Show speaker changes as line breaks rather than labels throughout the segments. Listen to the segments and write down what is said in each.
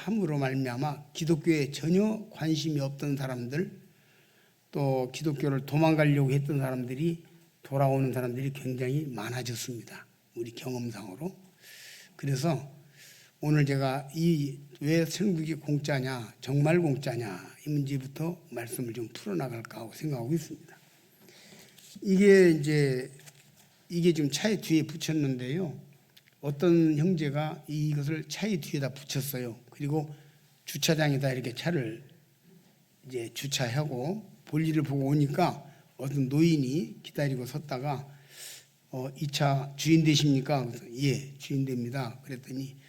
함으로 말미암아 기독교에 전혀 관심이 없던 사람들, 또 기독교를 도망가려고 했던 사람들이 돌아오는 사람들이 굉장히 많아졌습니다. 우리 경험상으로. 그래서 오늘 제가 이 왜 천국이 공짜냐, 정말 공짜냐 이 문제부터 말씀을 좀 풀어나갈까 하고 생각하고 있습니다. 이게 지금 차에 뒤에 붙였는데요. 어떤 형제가 이것을 차의 뒤에다 붙였어요. 그리고 주차장에다 이렇게 차를 이제 주차하고 볼일을 보고 오니까 어떤 노인이 기다리고 섰다가 이 차 주인 되십니까? 그래서 예, 주인 됩니다. 그랬더니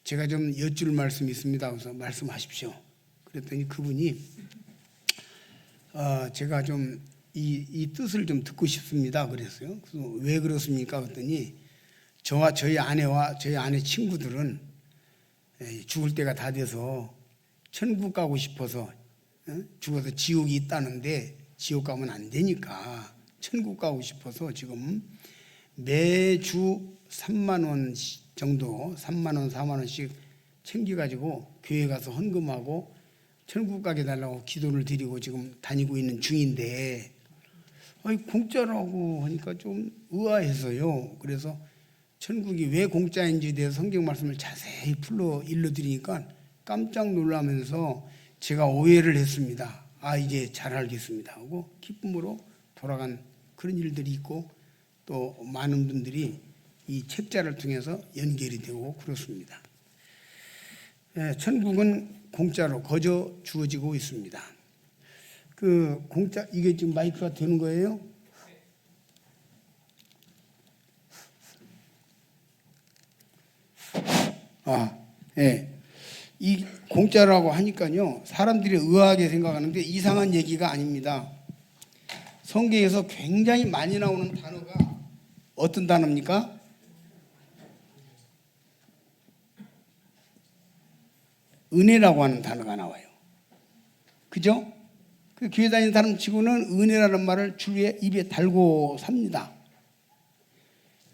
제가 좀 여쭐 말씀이 있습니다. 그래서 말씀하십시오. 그랬더니 그분이 제가 좀 이 뜻을 좀 듣고 싶습니다. 그랬어요. 그래서 왜 그렇습니까? 그랬더니 저와 저희 아내와 저희 아내 친구들은 죽을 때가 다 돼서 천국 가고 싶어서 죽어서 지옥이 있다는데 지옥 가면 안 되니까 천국 가고 싶어서 지금 매주 3만 원 정도 3만 원 4만 원씩 챙겨가지고 교회 가서 헌금하고 천국 가게 달라고 기도를 드리고 지금 다니고 있는 중인데 공짜라고 하니까 좀 의아해서요. 그래서 천국이 왜 공짜인지에 대해서 성경 말씀을 자세히 일러드리니까 깜짝 놀라면서 제가 오해를 했습니다. 이제 잘 알겠습니다 하고 기쁨으로 돌아간 그런 일들이 있고 또 많은 분들이 이 책자를 통해서 연결이 되고 그렇습니다. 천국은 공짜로 거저 주어지고 있습니다. 그 공짜 이게 지금 마이크가 되는 거예요? 예. 이 공짜라고 하니까요, 사람들이 의아하게 생각하는데 이상한 얘기가 아닙니다. 성경에서 굉장히 많이 나오는 단어가 어떤 단어입니까? 은혜라고 하는 단어가 나와요. 그죠? 그 교회 다니는 사람 치고는 은혜라는 말을 주위에 입에 달고 삽니다.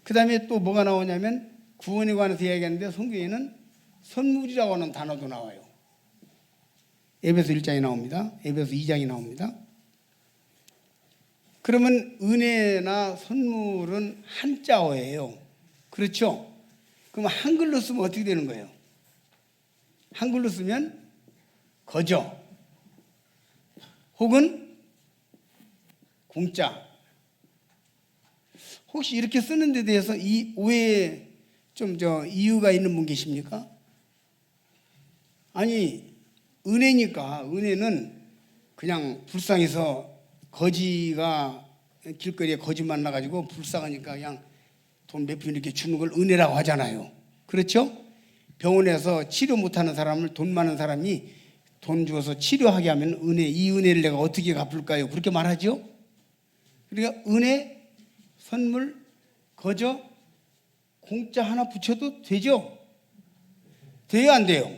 그 다음에 또 뭐가 나오냐면 구원에 관해서 이야기하는데 성경에는 선물이라고 하는 단어도 나와요. 에베소 1장이 나옵니다. 에베소 2장이 나옵니다. 그러면 은혜나 선물은 한자어예요. 그렇죠? 그럼 한글로 쓰면 어떻게 되는 거예요? 한글로 쓰면 거저 혹은 공짜. 혹시 이렇게 쓰는 데 대해서 이 오해에 좀 이유가 있는 분 계십니까? 아니, 은혜니까 은혜는 그냥 불쌍해서 거지가 길거리에 거지 만나가지고 불쌍하니까 그냥 돈 몇 푼 이렇게 주는 걸 은혜라고 하잖아요. 그렇죠? 병원에서 치료 못하는 사람을 돈 많은 사람이 돈 주어서 치료하게 하면 은혜, 이 은혜를 내가 어떻게 갚을까요? 그렇게 말하죠? 그러니까 은혜, 선물, 거저, 공짜 하나 붙여도 되죠? 돼요, 안 돼요?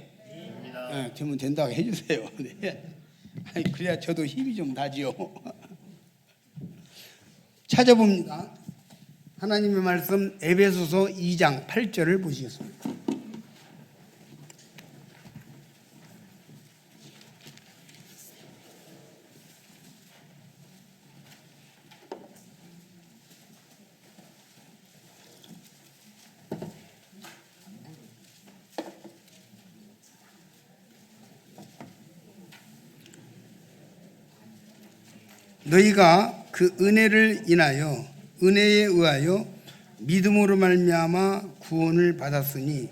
네, 되면 된다고 해주세요. 네. 그래야 저도 힘이 좀 나지요. 찾아봅니다. 하나님의 말씀 에베소서 2장 8절을 보시겠습니다. 너희가 그 은혜를 인하여 은혜에 의하여 믿음으로 말미암아 구원을 받았으니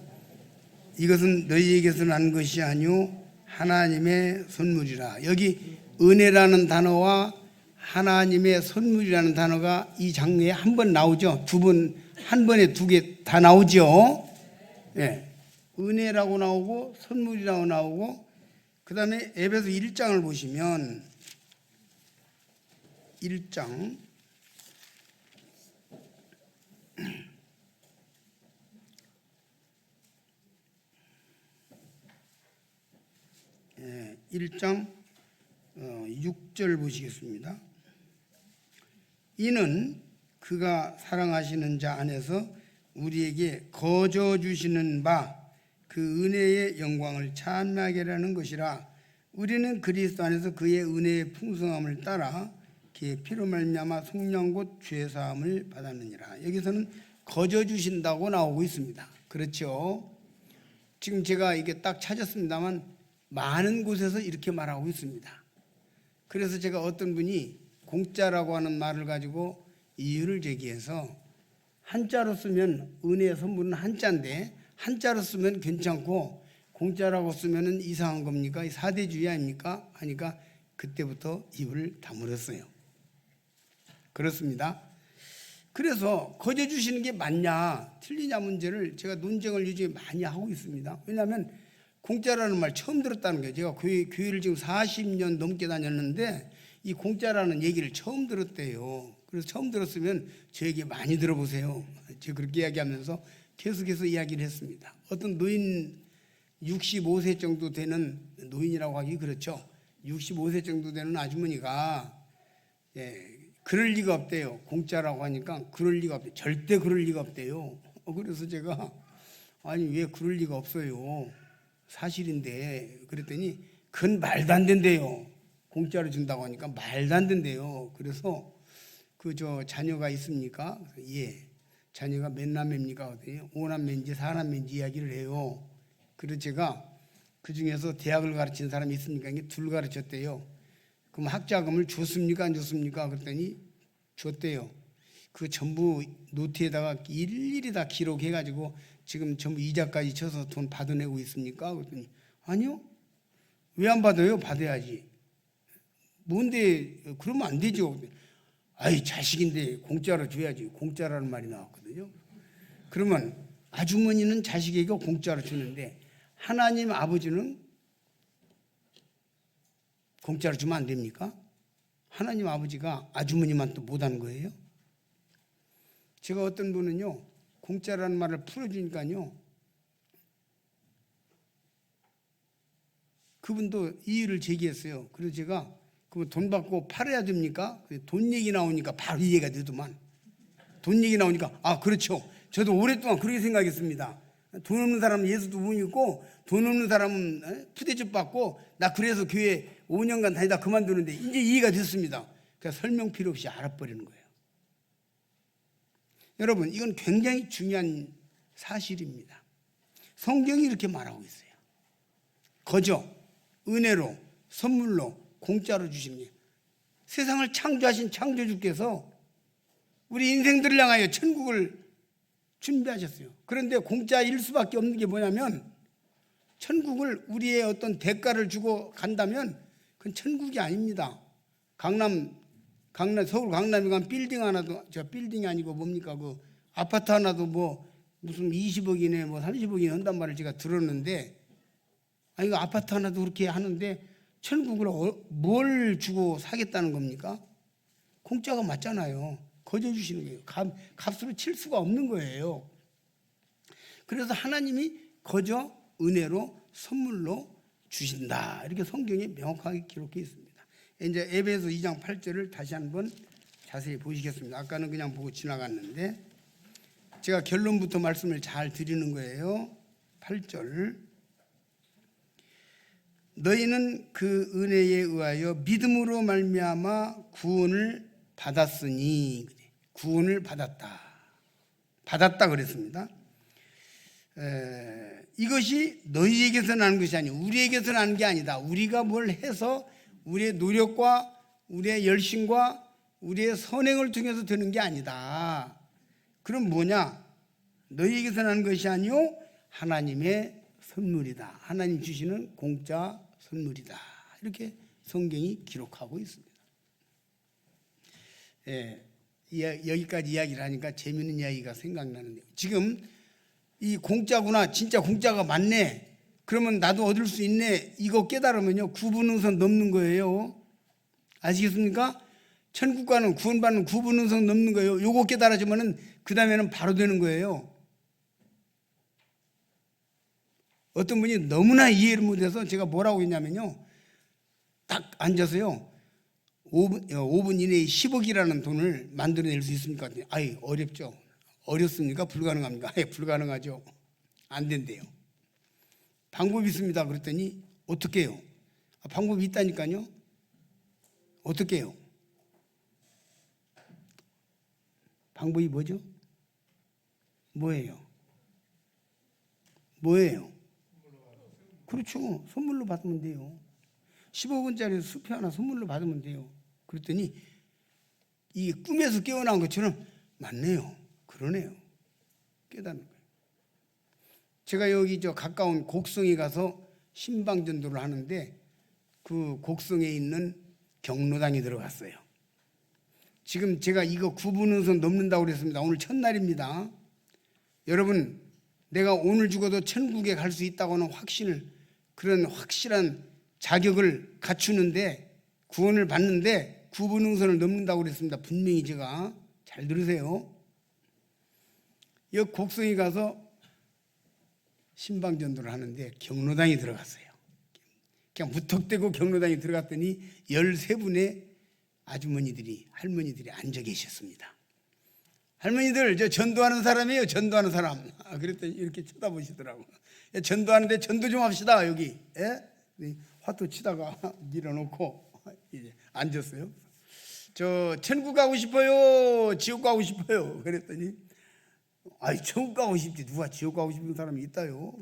이것은 너희에게서 난 것이 아니요 하나님의 선물이라. 여기 은혜라는 단어와 하나님의 선물이라는 단어가 이 장르에 한 번 나오죠. 두 번, 한 번에 두 개 다 나오죠. 예. 은혜라고 나오고 선물이라고 나오고, 그 다음에 에베소 1장을 보시면 1장 1장 6절 보시겠습니다. 이는 그가 사랑하시는 자 안에서 우리에게 거저 주시는 바 그 은혜의 영광을 찬미하게 하는 것이라. 우리는 그리스도 안에서 그의 은혜의 풍성함을 따라 그의 피로 말미암아 속량 곧 죄 사함을 받았느니라. 여기서는 거저 주신다고 나오고 있습니다. 그렇죠? 지금 제가 이게 딱 찾았습니다만 많은 곳에서 이렇게 말하고 있습니다. 그래서 제가 어떤 분이 공짜라고 하는 말을 가지고 이유를 제기해서 한자로 쓰면 은혜의 선물은 한자인데 한자로 쓰면 괜찮고 공짜라고 쓰면 이상한 겁니까? 사대주의 아닙니까? 하니까 그때부터 입을 다물었어요. 그렇습니다. 그래서 거저 주시는 게 맞냐 틀리냐 문제를 제가 논쟁을 요즘에 많이 하고 있습니다. 왜냐하면 공짜라는 말 처음 들었다는 거예요. 제가 교회를 지금 40년 넘게 다녔는데 이 공짜라는 얘기를 처음 들었대요. 그래서 처음 들었으면 저에게 많이 들어보세요. 제가 그렇게 이야기하면서 계속해서 이야기를 했습니다. 어떤 노인 65세 정도 되는 노인이라고 하기 그렇죠. 65세 정도 되는 아주머니가 그럴 리가 없대요. 공짜라고 하니까 그럴 리가 없대요. 절대 그럴 리가 없대요. 그래서 제가 아니 왜 그럴 리가 없어요. 사실인데 그랬더니 그건 말도 안 된대요. 공짜로 준다고 하니까 말도 안 된대요. 그래서 자녀가 있습니까? 예. 자녀가 몇 남매입니까? 그랬더니 5남매인지 4남매인지 이야기를 해요. 그래서 제가 그 중에서 대학을 가르친 사람이 있으니까 둘 가르쳤대요. 그럼 학자금을 줬습니까? 안 줬습니까? 그랬더니 줬대요. 그 전부 노트에다가 일일이 다 기록해가지고 지금 전부 이자까지 쳐서 돈 받아내고 있습니까? 그랬더니 아니요. 왜 안 받아요? 받아야지. 뭔데 그러면 안 되죠. 아이 자식인데 공짜로 줘야지. 공짜라는 말이 나왔거든요. 그러면 아주머니는 자식에게 공짜로 주는데 하나님 아버지는 공짜로 주면 안 됩니까? 하나님 아버지가 아주머니만 또 못하는 거예요? 제가 어떤 분은요 공짜라는 말을 풀어주니까요 그분도 이유를 제기했어요. 그래서 제가 그럼 돈 받고 팔아야 됩니까? 돈 얘기 나오니까 바로 이해가 되더만. 돈 얘기 나오니까 그렇죠. 저도 오랫동안 그렇게 생각했습니다. 돈 없는 사람은 예수도 못 믿고 돈 없는 사람은 푸대접 받고 나 그래서 교회 5년간 다니다 그만두는데 이제 이해가 됐습니다. 그냥 설명 필요 없이 알아버리는 거예요. 여러분 이건 굉장히 중요한 사실입니다. 성경이 이렇게 말하고 있어요. 거저 은혜로 선물로 공짜로 주시는 게 세상을 창조하신 창조주께서 우리 인생들을 향하여 천국을 준비하셨어요. 그런데 공짜일 수밖에 없는 게 뭐냐면 천국을 우리의 어떤 대가를 주고 간다면 그건 천국이 아닙니다. 서울 강남에 가면 빌딩 하나도 빌딩이 아니고 뭡니까 그 아파트 하나도 무슨 20억이네 30억이네 한단 말을 제가 들었는데 이거 아파트 하나도 그렇게 하는데 천국을 뭘 주고 사겠다는 겁니까? 공짜가 맞잖아요. 거저 주시는 거예요. 값으로 칠 수가 없는 거예요. 그래서 하나님이 거저 은혜로 선물로 주신다. 이렇게 성경에 명확하게 기록해 있습니다. 이제 에베소 2장 8절을 다시 한번 자세히 보시겠습니다. 아까는 그냥 보고 지나갔는데 제가 결론부터 말씀을 잘 드리는 거예요. 8절 너희는 그 은혜에 의하여 믿음으로 말미암아 구원을 받았으니 구원을 받았다 그랬습니다. 이것이 너희에게서 나는 것이 아니고 우리에게서 나는 게 아니다. 우리가 뭘 해서 우리의 노력과 우리의 열심과 우리의 선행을 통해서 되는 게 아니다. 그럼 뭐냐? 너희에게서 나는 것이 아니요 하나님의 선물이다. 하나님 주시는 공짜 선물이다. 이렇게 성경이 기록하고 있습니다. 여기까지 이야기를 하니까 재미있는 이야기가 생각나는데요. 지금 이 공짜구나, 진짜 공짜가 맞네, 그러면 나도 얻을 수 있네, 이거 깨달으면요 구분응선 넘는 거예요. 아시겠습니까? 천국과는 구원받는 구분응선 넘는 거예요. 요거 깨달아지면은 그 다음에는 바로 되는 거예요. 어떤 분이 너무나 이해를 못해서 제가 뭐라고 했냐면요, 딱 앉아서요 5분 이내에 10억이라는 돈을 만들어낼 수 있습니까? 아이 어렵죠. 어렵습니까? 불가능합니까? 아예 불가능하죠. 안 된대요. 방법이 있습니다. 그랬더니 어떻게 해요? 방법이 있다니까요. 어떻게 해요? 방법이 뭐죠? 뭐예요? 그렇죠. 선물로 받으면 돼요. 15억 원짜리 수표 하나 선물로 받으면 돼요. 그랬더니 이게 꿈에서 깨어난 것처럼 맞네요. 그러네요. 깨닫는 거예요. 제가 여기 가까운 곡성에 가서 신방전도를 하는데 그 곡성에 있는 경로당에 들어갔어요. 지금 제가 이거 9분운선 넘는다고 그랬습니다. 오늘 첫날입니다. 여러분, 내가 오늘 죽어도 천국에 갈 수 있다고는 그런 확실한 자격을 갖추는데, 구원을 받는데 9분운선을 넘는다고 그랬습니다. 분명히 제가 잘 들으세요. 여기 곡성에 가서 신방전도를 하는데 경로당에 들어갔어요. 그냥 무턱대고 경로당에 들어갔더니 13분의 아주머니들이, 할머니들이 앉아 계셨습니다. 할머니들, 저 전도하는 사람이에요. 전도하는 사람. 그랬더니 이렇게 쳐다보시더라고. 전도하는데 전도 좀 합시다. 여기. 화투 치다가 밀어놓고 이제 앉았어요. 저 천국 가고 싶어요? 지옥 가고 싶어요? 그랬더니 천국 가고 싶지. 누가 지옥 가고 싶은 사람이 있다요?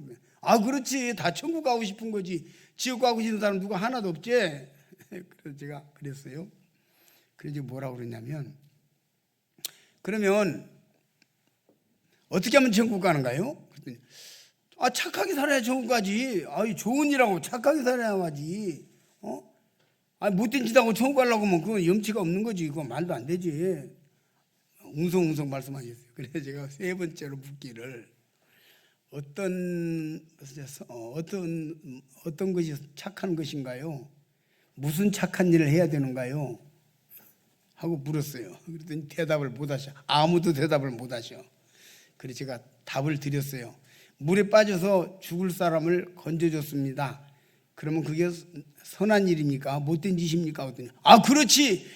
그렇지. 다 천국 가고 싶은 거지. 지옥 가고 싶은 사람 누가 하나도 없지. 그래서 제가 그랬어요. 그래서 뭐라고 그러냐면, 그러면 어떻게 하면 천국 가는가요? 그랬더니 착하게 살아야 천국 가지. 좋은 일하고 착하게 살아야 하지. 못된 짓 하고 천국 가려고 하면 그건 염치가 없는 거지. 그건 말도 안 되지. 웅성웅성 말씀하셨어요. 그래서 제가 세 번째로 묻기를, 어떤 것이 착한 것인가요? 무슨 착한 일을 해야 되는가요? 하고 물었어요. 그랬더니 대답을 못 하셔. 아무도 대답을 못 하셔. 그래서 제가 답을 드렸어요. 물에 빠져서 죽을 사람을 건져줬습니다. 그러면 그게 선한 일입니까? 못된 짓입니까? 그랬더니 그렇지.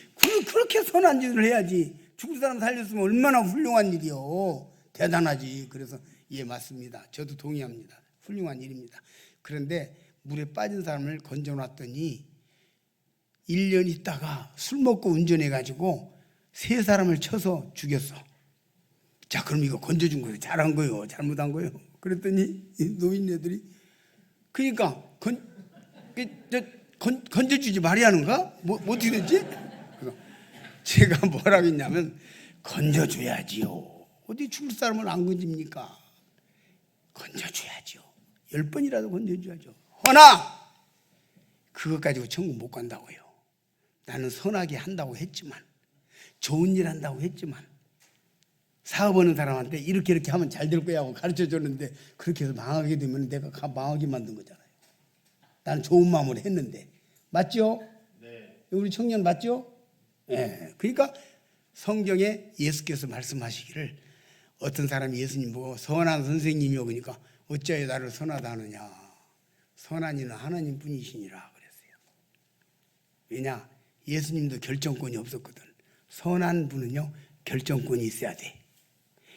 그렇게 선한 짓을 해야지. 죽을 사람 살렸으면 얼마나 훌륭한 일이요. 대단하지. 그래서 예, 맞습니다. 저도 동의합니다. 훌륭한 일입니다. 그런데 물에 빠진 사람을 건져놨더니 1년 있다가 술 먹고 운전해가지고 3사람을 쳐서 죽였어. 자, 그럼 이거 건져준 거예요? 잘한 거예요? 잘못한 거예요? 그랬더니 노인네들이, 그러니까 건져주지 말이야는가? 어떻게 됐지? 제가 뭐라고 했냐면, 건져줘야지요. 어디 죽을 사람을 안 건집니까? 건져줘야지요. 10번이라도 건져줘야죠. 허나 그것 가지고 천국 못 간다고요. 나는 선하게 한다고 했지만, 좋은 일 한다고 했지만, 사업하는 사람한테 이렇게 하면 잘 될 거야 하고 가르쳐 줬는데, 그렇게 해서 망하게 되면 내가 망하게 만든 거잖아요. 나는 좋은 마음으로 했는데. 맞죠? 네. 우리 청년 맞죠? 네. 그러니까 성경에 예수께서 말씀하시기를, 어떤 사람이 예수님 보고 선한 선생님이요, 그러니까 어찌하여 나를 선하다 하느냐. 선한 이는 하나님 뿐이시니라 그랬어요. 왜냐? 예수님도 결정권이 없었거든. 선한 분은요, 결정권이 있어야 돼.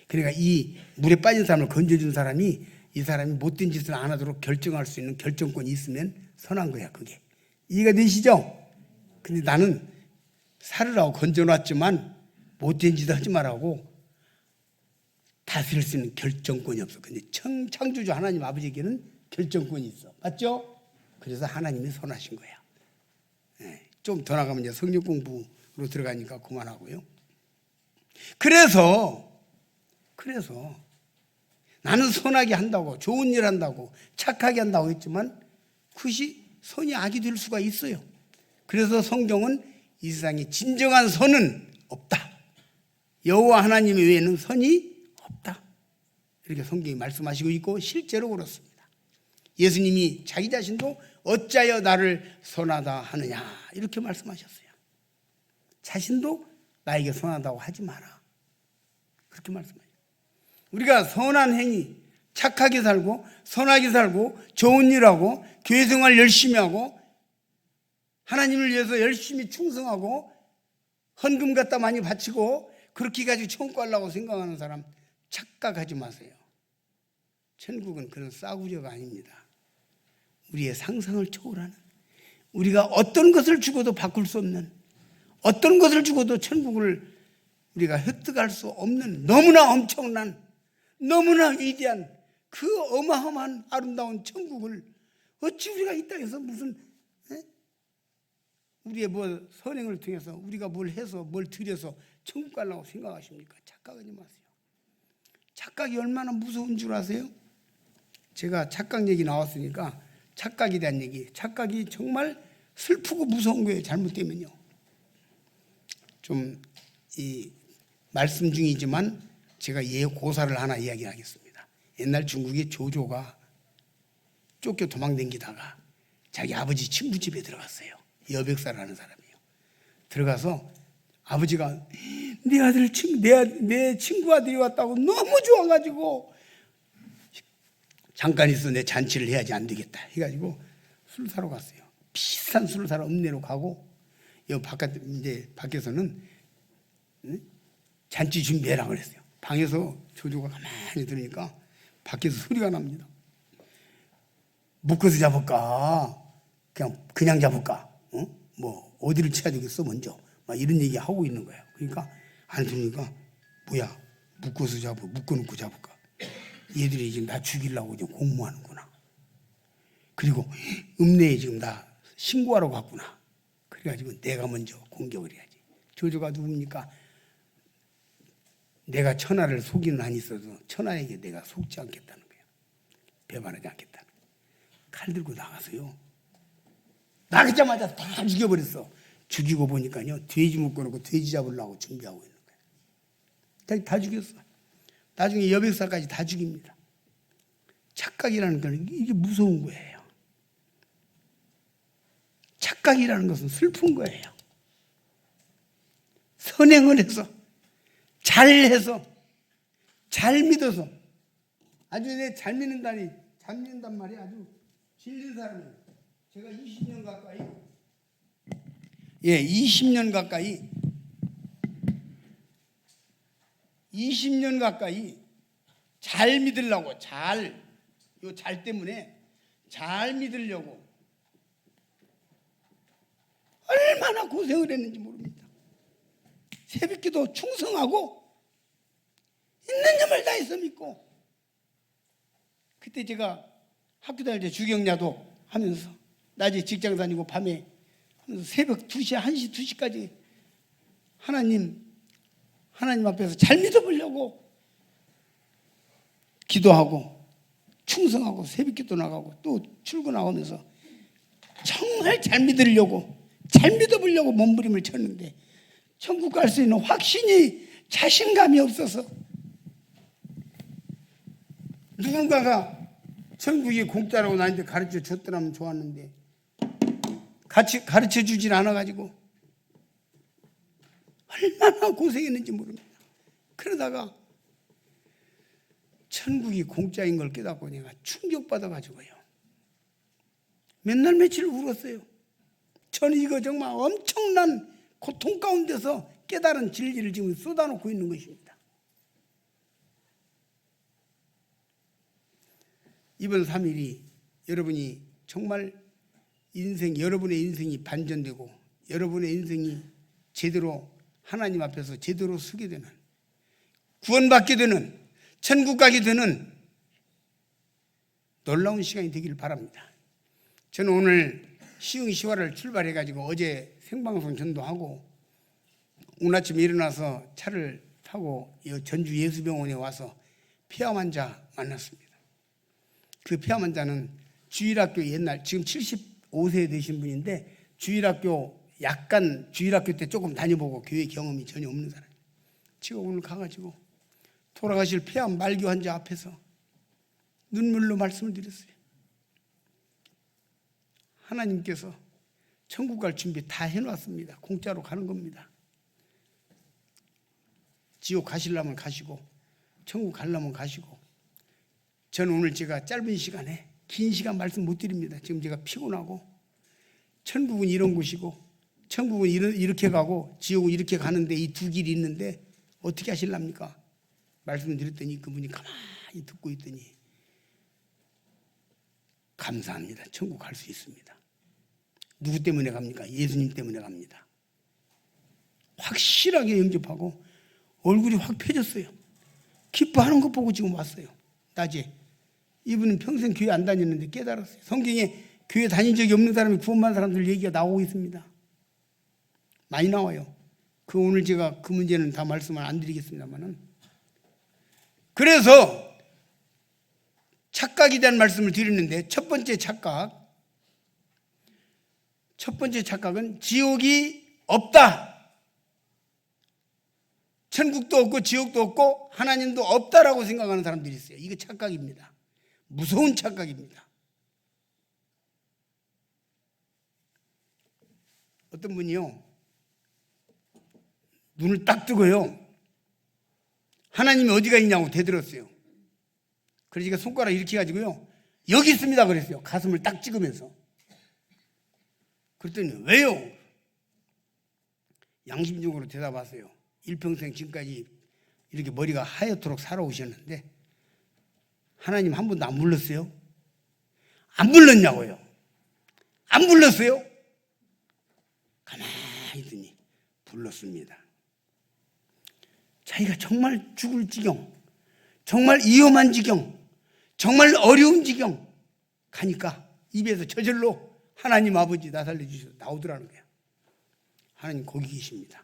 그러니까 이 물에 빠진 사람을 건져준 사람이, 이 사람이 못된 짓을 안 하도록 결정할 수 있는 결정권이 있으면 선한 거야. 그게 이해가 되시죠? 근데 나는 살으라고 건져놨지만 못된 짓 하지 말라고 다스릴 수 있는 결정권이 없어. 근데 창조주 하나님 아버지에게는 결정권이 있어. 맞죠? 그래서 하나님이 선하신 거야. 좀 더 나가면 이제 성경 공부로 들어가니까 그만하고요. 그래서 나는 선하게 한다고, 좋은 일 한다고, 착하게 한다고 했지만 그것이 선이 악이 될 수가 있어요. 그래서 성경은 이 세상에 진정한 선은 없다. 여호와 하나님 외에는 선이 없다. 이렇게 성경이 말씀하시고 있고 실제로 그렇습니다. 예수님이 자기 자신도 어찌하여 나를 선하다 하느냐 이렇게 말씀하셨어요. 자신도 나에게 선하다고 하지 마라. 그렇게 말씀하셨어요. 우리가 선한 행위, 착하게 살고 선하게 살고 좋은 일하고 교회 생활 열심히 하고 하나님을 위해서 열심히 충성하고 헌금 갖다 많이 바치고 그렇게 가지고 천국 가려고 생각하는 사람 착각하지 마세요. 천국은 그런 싸구려가 아닙니다. 우리의 상상을 초월하는, 우리가 어떤 것을 주고도 바꿀 수 없는, 어떤 것을 주고도 천국을 우리가 획득할 수 없는 너무나 엄청난, 너무나 위대한 그 어마어마한 아름다운 천국을 어찌 우리가 이 땅에서 무슨 우리의 뭐 선행을 통해서 우리가 뭘 해서 뭘 들여서 천국 가려고 생각하십니까? 착각하지 마세요. 착각이 얼마나 무서운 줄 아세요? 제가 착각 얘기 나왔으니까 착각에 대한 얘기, 착각이 정말 슬프고 무서운 거예요. 잘못되면요. 좀 이 말씀 중이지만 제가 고사를 하나 이야기하겠습니다. 옛날 중국의 조조가 쫓겨 도망다니다가 자기 아버지 친구 집에 들어갔어요. 여백사라는 사람이에요. 들어가서 아버지가 내 아들 내 친구 아들이 왔다고 너무 좋아가지고 잠깐 있어 내 잔치를 해야지 안 되겠다 해가지고 술 사러 갔어요. 비싼 술을 사러 읍내로 가고 여 밖에서는 잔치 준비해라 그랬어요. 방에서 조조가 가만히 들으니까 밖에서 소리가 납니다. 묶어서 잡을까? 그냥 잡을까? 뭐 어디를 쳐야 되겠어 먼저? 막 이런 얘기 하고 있는 거예요. 그러니까 안 들으니까 뭐야? 묶어서 잡어, 묶어놓고 잡을까? 얘들이 지금 나 죽이려고 지금 공모하는구나. 그리고 읍내에 지금 나 신고하러 갔구나. 그래가지고 내가 먼저 공격을 해야지. 조조가 누굽니까? 내가 천하를 속이는 한이 있어도 천하에게 내가 속지 않겠다는 거예요. 배반하지 않겠다는 거예요. 칼 들고 나가서요. 나가자마자 다 죽여버렸어. 죽이고 보니까요. 돼지 묶어놓고 돼지 잡으려고 준비하고 있는 거예요. 다 죽였어. 나중에 여백사까지 다 죽입니다. 착각이라는 건 이게 무서운 거예요. 착각이라는 것은 슬픈 거예요. 선행을 해서 잘해서 잘 믿어서 아주 내 잘 믿는단 말이 아주 질린 사람이에요. 제가 20년 가까이 잘 믿으려고 요 잘 때문에 잘 믿으려고 얼마나 고생을 했는지 모릅니다. 새벽기도 충성하고 있는 점을 다해서 믿고, 그때 제가 학교 다닐 때 주경야도 하면서 낮에 직장 다니고 밤에 하면서 새벽 2시, 1시, 2시까지 하나님 앞에서 잘 믿어보려고 기도하고 충성하고 새벽기도 나가고 또 출근하면서 정말 잘 믿으려고 잘 믿어보려고 몸부림을 쳤는데 천국 갈 수 있는 확신이 자신감이 없어서 누군가가 천국이 공짜라고 나한테 가르쳐 줬더라면 좋았는데 같이 가르쳐 주질 않아가지고 얼마나 고생했는지 모릅니다. 그러다가 천국이 공짜인 걸 깨닫고 내가 충격받아가지고요. 몇 날 며칠 울었어요. 저는 이거 정말 엄청난 고통 가운데서 깨달은 진리를 지금 쏟아놓고 있는 것입니다. 이번 3일이 여러분이 정말 여러분의 인생이 반전되고 여러분의 인생이 제대로 하나님 앞에서 제대로 서게 되는, 구원받게 되는, 천국 가게 되는 놀라운 시간이 되기를 바랍니다. 저는 오늘 시흥시화를 출발해가지고 어제 생방송 전도하고 오늘 아침에 일어나서 차를 타고 전주 예수병원에 와서 폐암 환자 만났습니다. 그 폐암 환자는 주일학교 지금 75세 되신 분인데 주일학교 때 조금 다녀보고 교회 경험이 전혀 없는 사람. 제가 오늘 가가지고 돌아가실 폐암 말기 환자 앞에서 눈물로 말씀을 드렸어요. 하나님께서 천국 갈 준비 다 해놨습니다. 공짜로 가는 겁니다. 지옥 가시려면 가시고 천국 가려면 가시고, 저는 오늘 제가 짧은 시간에 긴 시간 말씀 못 드립니다. 지금 제가 피곤하고 천국은 이런 곳이고 천국은 이렇게 가고 지옥은 이렇게 가는데 이 두 길이 있는데 어떻게 하실랍니까? 말씀을 드렸더니 그분이 가만히 듣고 있더니 감사합니다. 천국 갈 수 있습니다. 누구 때문에 갑니까? 예수님 때문에 갑니다. 확실하게 영접하고 얼굴이 확 펴졌어요. 기뻐하는 것 보고 지금 왔어요. 낮에. 이분은 평생 교회 안 다녔는데 깨달았어요. 성경에 교회 다닌 적이 없는 사람이 구원받은 사람들 얘기가 나오고 있습니다. 많이 나와요. 오늘 제가 그 문제는 다 말씀을 안 드리겠습니다만은. 그래서 착각에 대한 말씀을 드리는데 첫 번째 착각은 지옥이 없다. 천국도 없고 지옥도 없고 하나님도 없다라고 생각하는 사람들이 있어요. 이거 착각입니다. 무서운 착각입니다. 어떤 분이요, 눈을 딱 뜨고요, 하나님이 어디가 있냐고 대들었어요. 그래서 제가 손가락 이렇게 해가지고요, 여기 있습니다 그랬어요. 가슴을 딱 찍으면서. 그랬더니 왜요? 양심적으로 대답하세요. 일평생 지금까지 이렇게 머리가 하얗도록 살아오셨는데 하나님 한 번도 안 불렀어요? 안 불렀냐고요? 안 불렀어요? 가만히 있더니 불렀습니다. 자기가 정말 죽을 지경, 정말 위험한 지경, 정말 어려운 지경 가니까 입에서 저절로 하나님 아버지 나 살려주셔서 나오더라는 거예요. 하나님 거기 계십니다.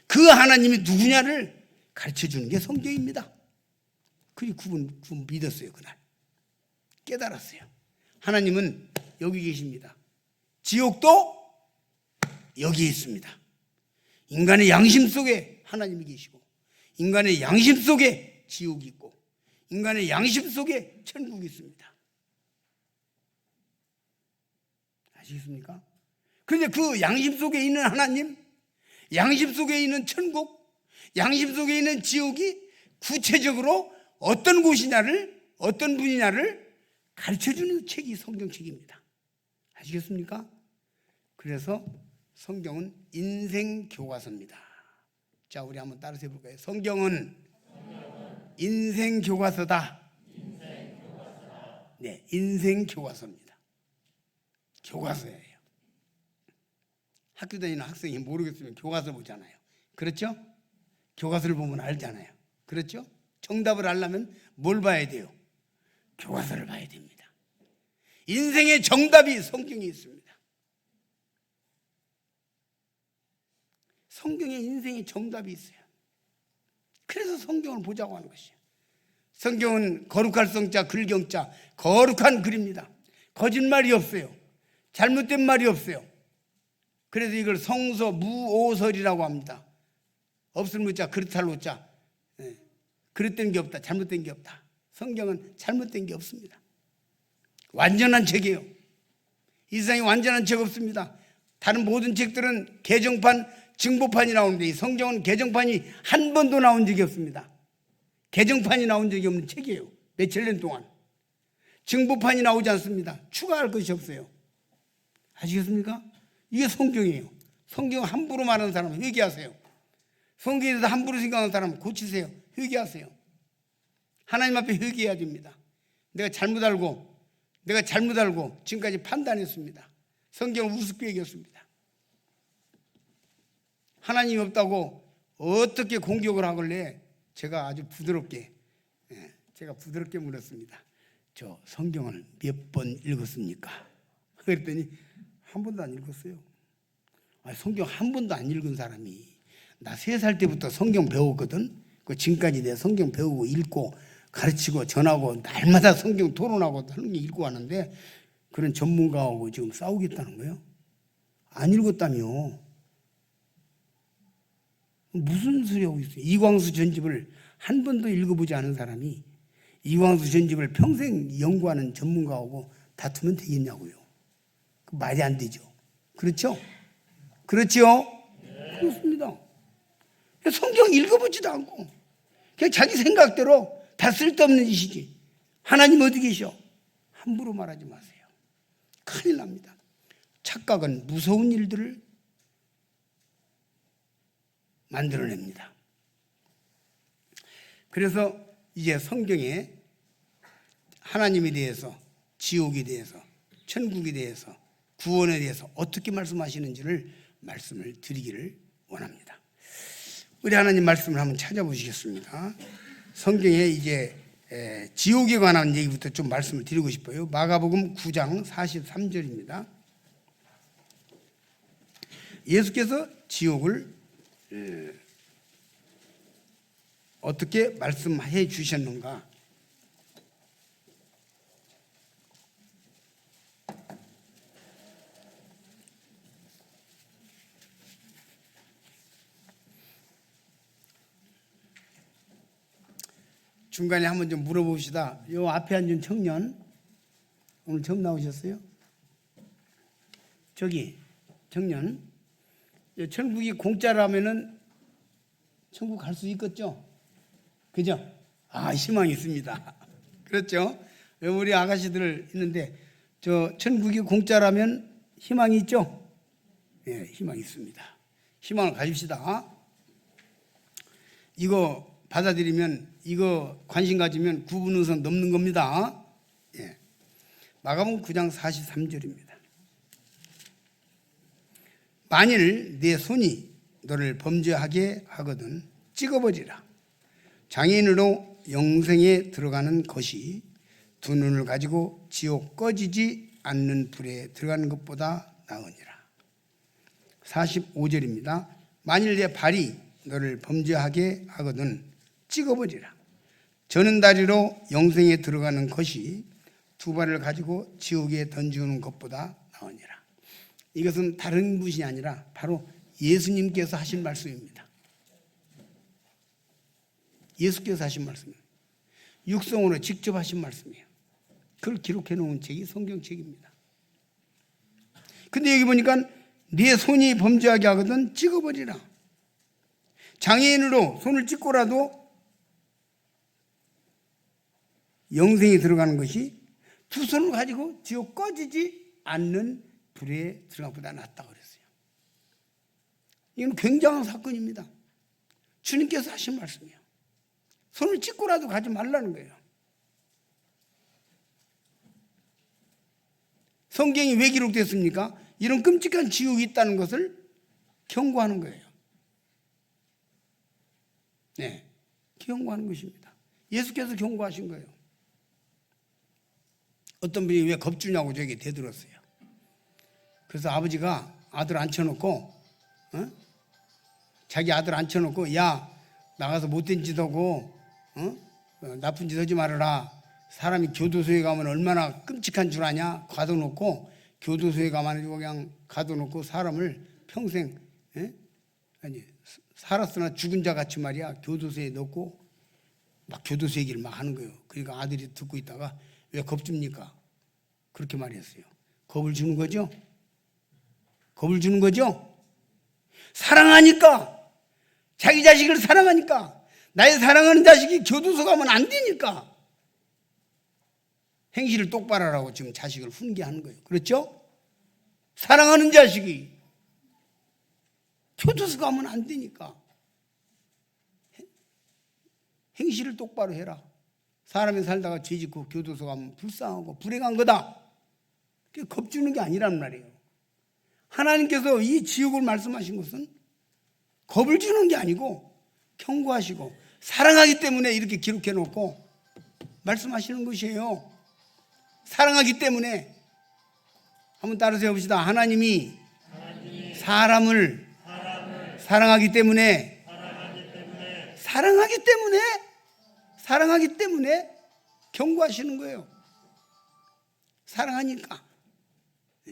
그 하나님이 누구냐를 가르쳐주는 게 성경입니다. 그리고 구분 믿었어요. 그날 깨달았어요. 하나님은 여기 계십니다. 지옥도 여기에 있습니다. 인간의 양심 속에 하나님이 계시고, 인간의 양심 속에 지옥이 있고, 인간의 양심 속에 천국이 있습니다. 아시겠습니까? 그런데 그 양심 속에 있는 하나님, 양심 속에 있는 천국, 양심 속에 있는 지옥이 구체적으로 어떤 곳이냐를, 어떤 분이냐를 가르쳐주는 책이 성경책입니다. 아시겠습니까? 그래서 성경은 인생교과서입니다. 자, 우리 한번 따라서 해볼까요? 성경은 인생교과서다. 네, 인생교과서입니다. 교과서예요. 학교 다니는 학생이 모르겠으면 교과서 보잖아요. 그렇죠? 교과서를 보면 알잖아요. 그렇죠? 정답을 알려면 뭘 봐야 돼요? 교과서를 봐야 됩니다. 인생의 정답이 성경에 있습니다. 성경에 인생의 정답이 있어요. 그래서 성경을 보자고 하는 것이에요. 성경은 거룩할 성자, 글경자, 거룩한 글입니다. 거짓말이 없어요. 잘못된 말이 없어요. 그래서 이걸 성서 무오설이라고 합니다. 없을 무자, 그릇할 오자. 그릇된 게 없다, 잘못된 게 없다. 성경은 잘못된 게 없습니다. 완전한 책이에요. 이 세상에 완전한 책 없습니다. 다른 모든 책들은 개정판, 증보판이 나오는데 이 성경은 개정판이 한 번도 나온 적이 없습니다. 개정판이 나온 적이 없는 책이에요. 몇천 년 동안. 증보판이 나오지 않습니다. 추가할 것이 없어요. 아시겠습니까? 이게 성경이에요. 성경 함부로 말하는 사람은 회개하세요. 성경에 대해서 함부로 생각하는 사람은 고치세요. 회개하세요. 하나님 앞에 회개해야 됩니다. 내가 잘못 알고 지금까지 판단했습니다. 성경을 우습게 여겼습니다. 하나님이 없다고 어떻게 공격을 하길래 제가 아주 부드럽게 물었습니다. 저 성경을 몇 번 읽었습니까? 그랬더니 한 번도 안 읽었어요. 성경 한 번도 안 읽은 사람이, 나 3살 때부터 성경 배웠거든. 지금까지 내가 성경 배우고 읽고 가르치고 전하고 날마다 성경 토론하고 하는 게 읽고 왔는데 그런 전문가하고 지금 싸우겠다는 거예요? 안 읽었다며. 무슨 소리 하고 있어요? 이광수 전집을 한 번도 읽어보지 않은 사람이 이광수 전집을 평생 연구하는 전문가하고 다투면 되겠냐고요. 말이 안 되죠. 그렇죠? 그렇죠? 네. 그렇습니다. 성경 읽어보지도 않고 그냥 자기 생각대로 다 쓸데없는 짓이지. 하나님 어디 계셔? 함부로 말하지 마세요. 큰일 납니다. 착각은 무서운 일들을 만들어냅니다. 그래서 이제 성경에 하나님에 대해서 지옥에 대해서, 천국에 대해서, 구원에 대해서 어떻게 말씀하시는지를 말씀을 드리기를 원합니다. 우리 하나님 말씀을 한번 찾아보시겠습니다. 성경에 이제 지옥에 관한 얘기부터 좀 말씀을 드리고 싶어요. 마가복음 9장 43절입니다. 예수께서 지옥을 어떻게 말씀해 주셨는가? 중간에 한번 좀 물어봅시다. 요 앞에 앉은 청년, 오늘 처음 나오셨어요? 저기 청년, 천국이 공짜라면은 천국 갈 수 있겠죠? 그죠? 희망이 있습니다. 그렇죠? 우리 아가씨들 있는데 저 천국이 공짜라면 희망이 있죠? 예, 희망이 있습니다. 희망을 가집시다. 이거 받아들이면, 이거 관심 가지면 구분의선 넘는 겁니다. 예. 마가복음 9장 43절입니다. 만일 내 손이 너를 범죄하게 하거든 찍어버리라. 장애인으로 영생에 들어가는 것이 두 눈을 가지고 지옥 꺼지지 않는 불에 들어가는 것보다 나으니라. 45절입니다. 만일 내 발이 너를 범죄하게 하거든 찍어버리라. 저는 다리로 영생에 들어가는 것이 두 발을 가지고 지옥에 던지는 것보다 나으니라. 이것은 다른 분이 아니라 바로 예수님께서 하신 말씀입니다. 예수께서 하신 말씀이에요. 육성으로 직접 하신 말씀이에요. 그걸 기록해 놓은 책이 성경책입니다. 근데 여기 보니까 네 손이 범죄하게 하거든 찍어버리라. 장애인으로 손을 찍고라도 영생에 들어가는 것이 두 손을 가지고 지옥 꺼지지 않는 불에 들어간 것보다 낫다고 그랬어요. 이건 굉장한 사건입니다. 주님께서 하신 말씀이에요. 손을 찍고라도 가지 말라는 거예요. 성경이 왜 기록됐습니까? 이런 끔찍한 지옥이 있다는 것을 경고하는 거예요. 네, 경고하는 것입니다. 예수께서 경고하신 거예요. 어떤 분이 왜 겁주냐고 저에게 대들었어요. 그래서 아버지가 아들 앉혀놓고 자기 아들 앉혀놓고 야 나가서 못된 짓 하고 나쁜 짓 하지 말아라. 사람이 교도소에 가면 얼마나 끔찍한 줄 아냐. 가둬놓고 교도소에 가면 그냥 가둬놓고 사람을 평생 살았으나 죽은 자 같이 말이야 교도소에 넣고 막 교도소 얘기를 막 하는 거예요. 그러니까 아들이 듣고 있다가 왜 겁줍니까? 그렇게 말했어요. 겁을 주는 거죠? 겁을 주는 거죠? 사랑하니까. 자기 자식을 사랑하니까. 나의 사랑하는 자식이 교도소 가면 안 되니까. 행실을 똑바로 하라고 지금 자식을 훈계하는 거예요. 그렇죠? 사랑하는 자식이 교도소 가면 안 되니까. 행실을 똑바로 해라. 사람이 살다가 죄짓고 교도소 가면 불쌍하고 불행한 거다. 그게 겁주는 게 아니란 말이에요. 하나님께서 이 지옥을 말씀하신 것은 겁을 주는 게 아니고 경고하시고 사랑하기 때문에 이렇게 기록해 놓고 말씀하시는 것이에요. 사랑하기 때문에. 한번 따라서 해봅시다. 하나님이 사람을 사랑하기 때문에 사랑하기 때문에 경고하시는 거예요. 사랑하니까.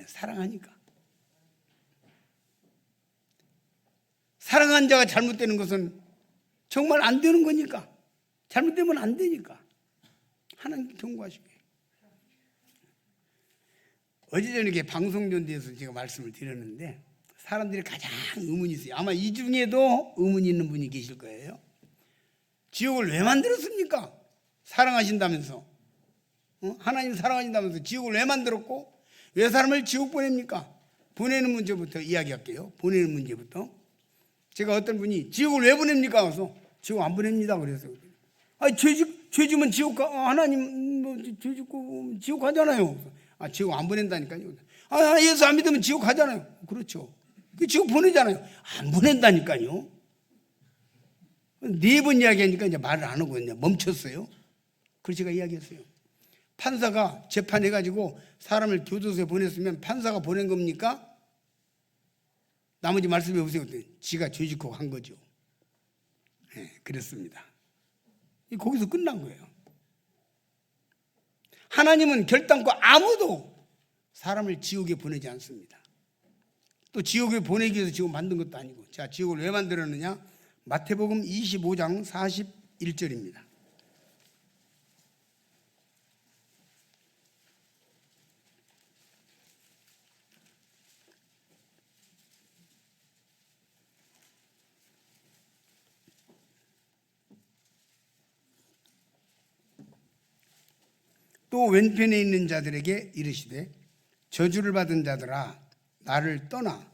사랑하니까. 사랑한 자가 잘못되는 것은 정말 안 되는 거니까. 잘못되면 안 되니까. 하나님 경고하시고. 어제 저녁에 방송전대에서 제가 말씀을 드렸는데 사람들이 가장 의문이 있어요. 아마 이 중에도 의문이 있는 분이 계실 거예요. 지옥을 왜 만들었습니까? 사랑하신다면서. 하나님 사랑하신다면서 지옥을 왜 만들었고 왜 사람을 지옥 보냅니까? 보내는 문제부터 이야기할게요. 보내는 문제부터. 제가 어떤 분이 지옥을 왜 보냅니까? 그래서 지옥 안 보냅니다. 그래서 죄 지면 지옥 가. 하나님 죄 짓고 지옥 가잖아요. 아, 지옥 안 보낸다니까요. 아, 예수 안 믿으면 지옥 가잖아요. 그렇죠. 그 지옥 보내잖아요. 안 보낸다니까요. 4번 이야기하니까 이제 말을 안 하고 그냥 멈췄어요. 그래서 제가 이야기했어요. 판사가 재판해가지고 사람을 교도소에 보냈으면 판사가 보낸 겁니까? 나머지 말씀해 보세요. 지가 죄 짓고 한 거죠. 네, 그랬습니다. 거기서 끝난 거예요. 하나님은 결단코 아무도 사람을 지옥에 보내지 않습니다. 또 지옥에 보내기 위해서 지옥 만든 것도 아니고. 자, 지옥을 왜 만들었느냐? 마태복음 25장 41절입니다. 또 왼편에 있는 자들에게 이르시되 저주를 받은 자들아 나를 떠나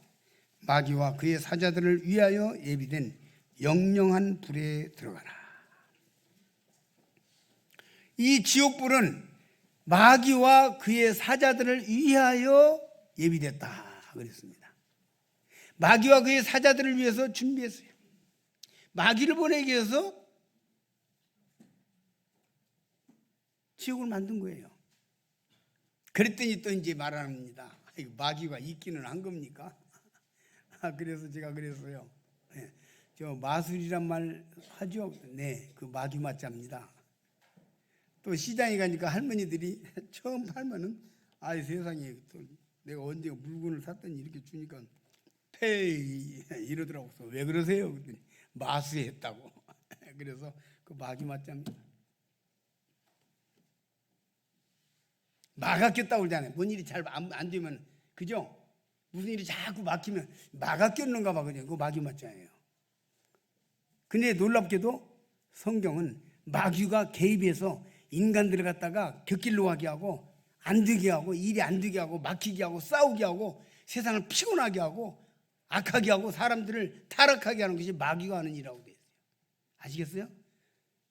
마귀와 그의 사자들을 위하여 예비된 영영한 불에 들어가라. 이 지옥불은 마귀와 그의 사자들을 위하여 예비됐다 그랬습니다. 마귀와 그의 사자들을 위해서 준비했어요. 마귀를 보내기 위해서 지옥을 만든 거예요. 그랬더니 또 이제 말합니다. 마귀가 있기는 한 겁니까? 그래서 제가 그랬어요. 네, 저 마술이란 말 하죠? 네, 그 마귀 맞자입니다. 또 시장에 가니까 할머니들이 처음 팔면은 아이 세상에 또 내가 언제 물건을 샀더니 이렇게 주니까 페이 이러더라고요. 왜 그러세요? 그랬더니 마술했다고. 그래서 그 마귀 맞자입니다. 막았겠다고 그러잖아요. 뭔 일이 잘 안 되면, 그죠? 무슨 일이 자꾸 막히면 막았겠는가 봐. 그냥 그거 마귀 맞자예요. 근데 놀랍게도 성경은 마귀가 개입해서 인간들을 갖다가 곁길로 가게 하고 안 되게 하고 일이 안 되게 하고 막히게 하고 싸우게 하고 세상을 피곤하게 하고 악하게 하고 사람들을 타락하게 하는 것이 마귀가 하는 일이라고 되어 있어요. 아시겠어요?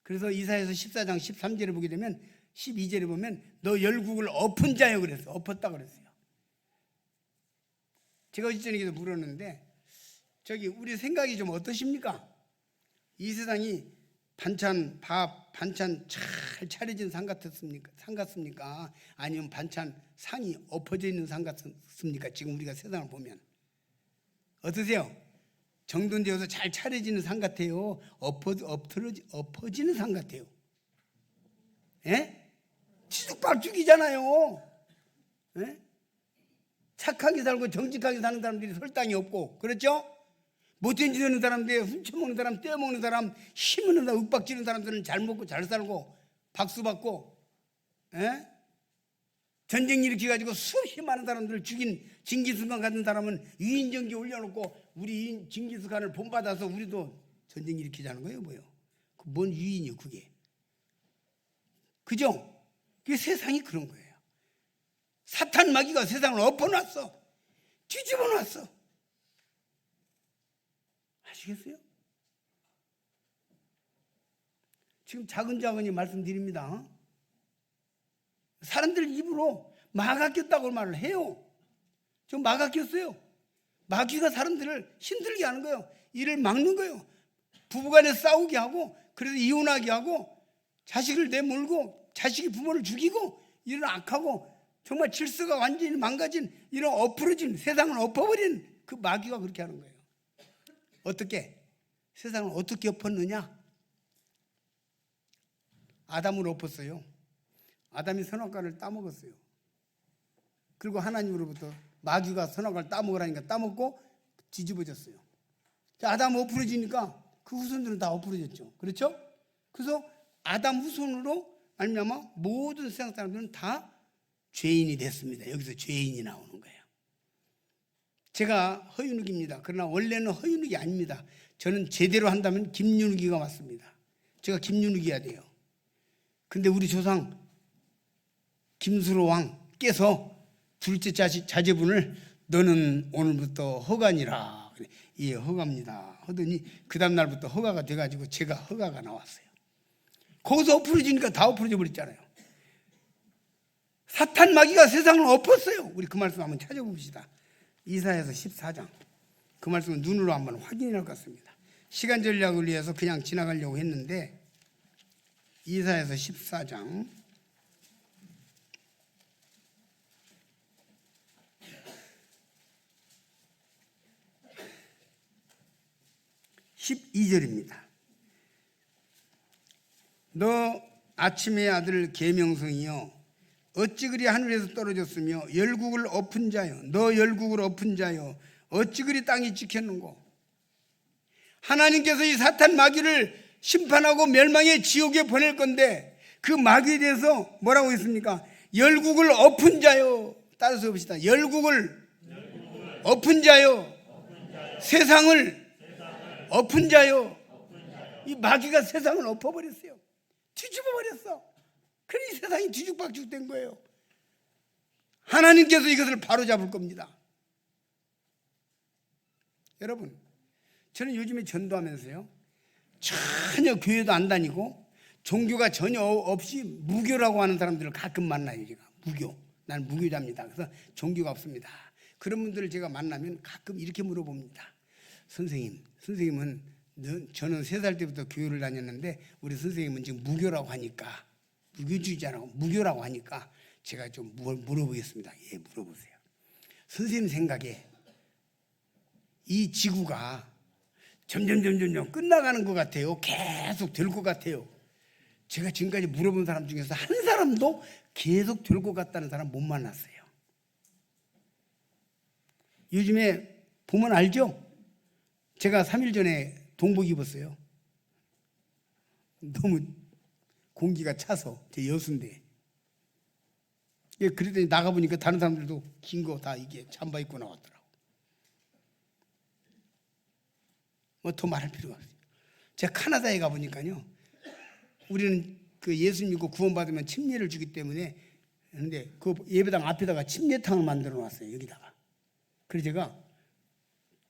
그래서 이사야서 14장 13절에 보게 되면 12절에 보면 너 열국을 엎은 자여 그랬어요. 엎었다 그랬어요. 제가 어제저녁에도 물었는데 저기 우리 생각이 좀 어떠십니까? 이 세상이 반찬 밥 반찬 잘 차려진 상 같습니까? 아니면 반찬 상이 엎어져 있는 상 같습니까? 지금 우리가 세상을 보면 어떠세요? 정돈되어서 잘 차려지는 상 같아요? 엎어지는 상 같아요? 예? 뒤죽박죽이잖아요. 예? 착하게 살고 정직하게 사는 사람들이 설당이 없고, 그렇죠? 못된 짓 하는 사람들, 훔쳐먹는 사람, 떼어먹는 사람, 힘없는 사람, 윽박지는 사람들은 잘 먹고 잘 살고 박수 받고, 예? 전쟁 일으켜가지고 수없이 많은 사람들을 죽인 징기스칸 같은 사람은 위인전기 올려놓고 우리 징기스칸을 본받아서 우리도 전쟁 일으키자는 거예요. 뭐요? 뭔 위인이요 그게? 그죠? 그게 세상이 그런 거예요. 사탄 마귀가 세상을 엎어놨어. 뒤집어놨어. 아시겠어요? 지금 차근차근히 말씀드립니다. 사람들 입으로 막았겠다고 말을 해요. 좀 막았겠어요. 마귀가 사람들을 힘들게 하는 거예요. 일을 막는 거예요. 부부간에 싸우게 하고, 그래서 이혼하게 하고, 자식을 내몰고, 자식이 부모를 죽이고, 이런 악하고 정말 질서가 완전히 망가진 이런 엎어진 세상을 엎어버린 그 마귀가 그렇게 하는 거예요. 어떻게? 세상을 어떻게 엎었느냐? 아담을 엎었어요. 아담이 선악과를 따먹었어요. 그리고 하나님으로부터 마귀가 선악과를 따먹으라니까 따먹고 뒤집어졌어요. 아담 엎어지니까 그 후손들은 다 엎어졌죠. 그렇죠? 그래서 아담 후손으로 말미암아 모든 세상 사람들은 다 죄인이 됐습니다. 여기서 죄인이 나오는 거예요. 제가 허윤욱입니다. 그러나 원래는 허윤욱이 아닙니다. 저는 제대로 한다면 김윤욱이가 맞습니다. 제가 김윤욱이어야 돼요. 근데 우리 조상 김수로 왕께서 둘째 자제분을 너는 오늘부터 허가니라. 예, 허가입니다. 하더니 그 다음 날부터 허가가 돼가지고 제가 허가가 나왔어요. 거기서 엎어지니까 다 엎어져 버렸잖아요. 사탄 마귀가 세상을 엎었어요. 우리 그 말씀 한번 찾아봅시다. 이사야서 14장. 그 말씀은 눈으로 한번 확인해 볼 것 같습니다. 시간 전략을 위해서 그냥 지나가려고 했는데 이사야서 14장 12절입니다. 너 아침의 아들 계명성이여 어찌 그리 하늘에서 떨어졌으며 열국을 엎은 자여 너 열국을 엎은 자여 어찌 그리 땅이 찍혔는고. 하나님께서 이 사탄 마귀를 심판하고 멸망의 지옥에 보낼 건데 그 마귀에 대해서 뭐라고 했습니까? 열국을 엎은 자여. 따라서 봅시다. 열국을 엎은 자여 세상을 엎은 자여. 이 마귀가 세상을 엎어버렸어요. 뒤집어버렸어. 그래 이 세상이 뒤죽박죽 된 거예요. 하나님께서 이것을 바로잡을 겁니다. 여러분, 저는 요즘에 전도하면서요 전혀 교회도 안 다니고 종교가 전혀 없이 무교라고 하는 사람들을 가끔 만나요. 제가 무교, 나는 무교자입니다. 그래서 종교가 없습니다. 그런 분들을 제가 만나면 가끔 이렇게 물어봅니다. 선생님은 저는 3살 때부터 교회를 다녔는데 우리 선생님은 지금 무교라고 하니까 무교주의자라고 무교라고 하니까 제가 좀 물어보겠습니다. 예, 물어보세요. 선생님 생각에 이 지구가 점점 끝나가는 것 같아요? 계속 될 것 같아요? 제가 지금까지 물어본 사람 중에서 한 사람도 계속 될 것 같다는 사람 못 만났어요. 요즘에 보면 알죠? 제가 3일 전에 동복 입었어요. 너무 공기가 차서 제 여수인데. 그랬더니 나가보니까 다른 사람들도 긴 거 다 이게 잠바 입고 나왔더라고. 뭐 더 말할 필요가 없어요. 제가 카나다에 가보니까요. 우리는 그 예수 믿고 구원받으면 침례를 주기 때문에 근데 그 예배당 앞에다가 침례탕을 만들어 놨어요. 여기다가. 그래서 제가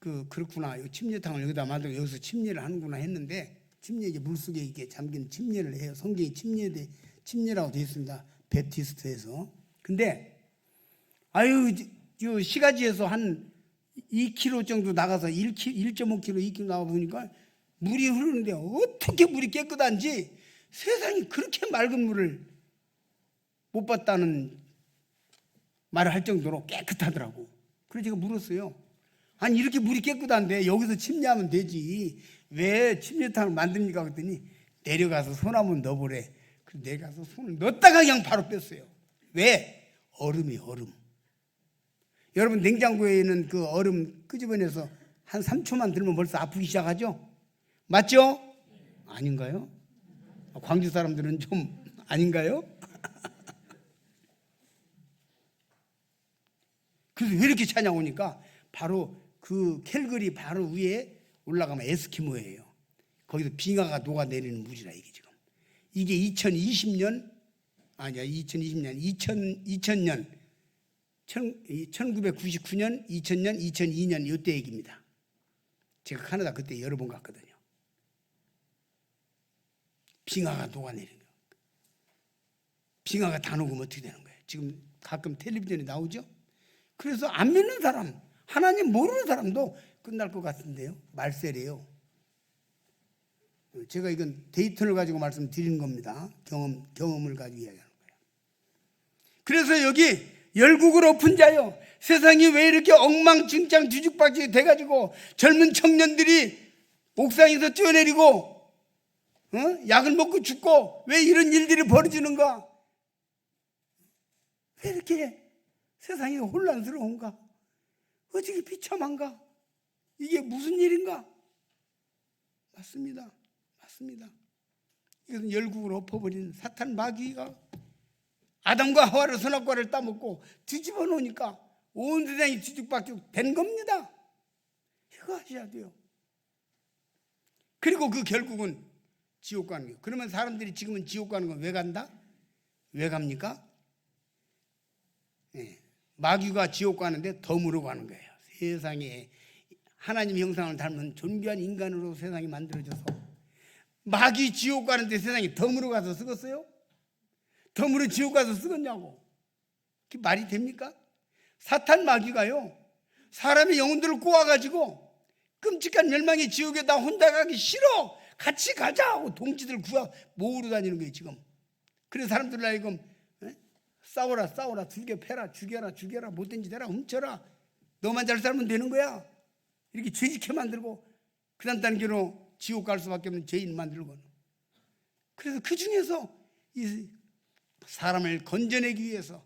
그렇구나. 이 침례탕을 여기다 만들고 여기서 침례를 하는구나 했는데 침례 이제 물속에 이렇게 잠긴 침례를 해요. 성경이 침례라고 되어 있습니다. 베프티스트에서. 근데 시가지에서 한 2km 정도 나가서 1.5km, 2km 나가 보니까 물이 흐르는데 어떻게 물이 깨끗한지 세상에 그렇게 맑은 물을 못 봤다는 말을 할 정도로 깨끗하더라고. 그래서 제가 물었어요. 아니 이렇게 물이 깨끗한데 여기서 침례하면 되지 왜 침례탕을 만듭니까? 그랬더니 내려가서 손 한번 넣어보래. 그래서 내려가서 손을 넣었다가 그냥 바로 뺐어요. 왜? 얼음이에요. 얼음. 여러분 냉장고에 있는 그 얼음 끄집어내서 한 3초만 들면 벌써 아프기 시작하죠? 맞죠? 아닌가요? 광주 사람들은 좀 아닌가요? 그래서 왜 이렇게 차냐 오니까 바로 그 캘거리 바로 위에 올라가면 에스키모예요. 거기서 빙하가 녹아내리는 물이라 이게 지금. 이게 2020년 1999년, 2000년, 2002년 이때 얘기입니다. 제가 카나다 그때 여러 번 갔거든요. 빙하가 녹아내리는 거예요. 빙하가 다 녹으면 어떻게 되는 거예요? 지금 가끔 텔레비전에 나오죠? 그래서 안 믿는 사람, 하나님 모르는 사람도 끝날 것 같은데요. 말세래요. 제가 이건 데이터를 가지고 말씀드리는 겁니다. 경험을 가지고 이야기하는 거예요. 그래서 여기 열국을 엎은 자요. 세상이 왜 이렇게 엉망진창 뒤죽박죽이 돼가지고 젊은 청년들이 옥상에서 뛰어내리고 약을 먹고 죽고 왜 이런 일들이 벌어지는가? 왜 이렇게 세상이 혼란스러운가? 어떻게 비참한가? 이게 무슨 일인가? 맞습니다. 이것은 열국을 엎어버린 사탄 마귀가 아담과 하와를 선악과를 따먹고 뒤집어 놓으니까 온 세상이 뒤죽박죽 된 겁니다. 이거 하셔야 돼요. 그리고 그 결국은 지옥 가는 거예요. 그러면 사람들이 지금은 지옥 가는 건 왜 간다? 왜 갑니까? 네. 마귀가 지옥 가는데 덤으로 가는 거예요. 세상에 하나님 형상을 닮은 존귀한 인간으로 세상이 만들어져서 마귀 지옥 가는데 세상이 덤으로 가서 쓰겠어요? 덤으로 지옥 가서 쓰겠냐고. 그게 말이 됩니까? 사탄 마귀가요, 사람의 영혼들을 꼬아가지고 끔찍한 멸망의 지옥에 나 혼자 가기 싫어, 같이 가자 하고 동지들 모으러 다니는 거예요 지금. 그래서 사람들 하여금 싸워라 싸워라, 죽여 패라, 죽여라, 못된 짓 해라, 훔쳐라, 너만 잘 살면 되는 거야, 이렇게 죄짓게 만들고 그 다음 단계로 지옥 갈 수밖에 없는 죄인 만들고. 그래서 그 중에서 이 사람을 건져내기 위해서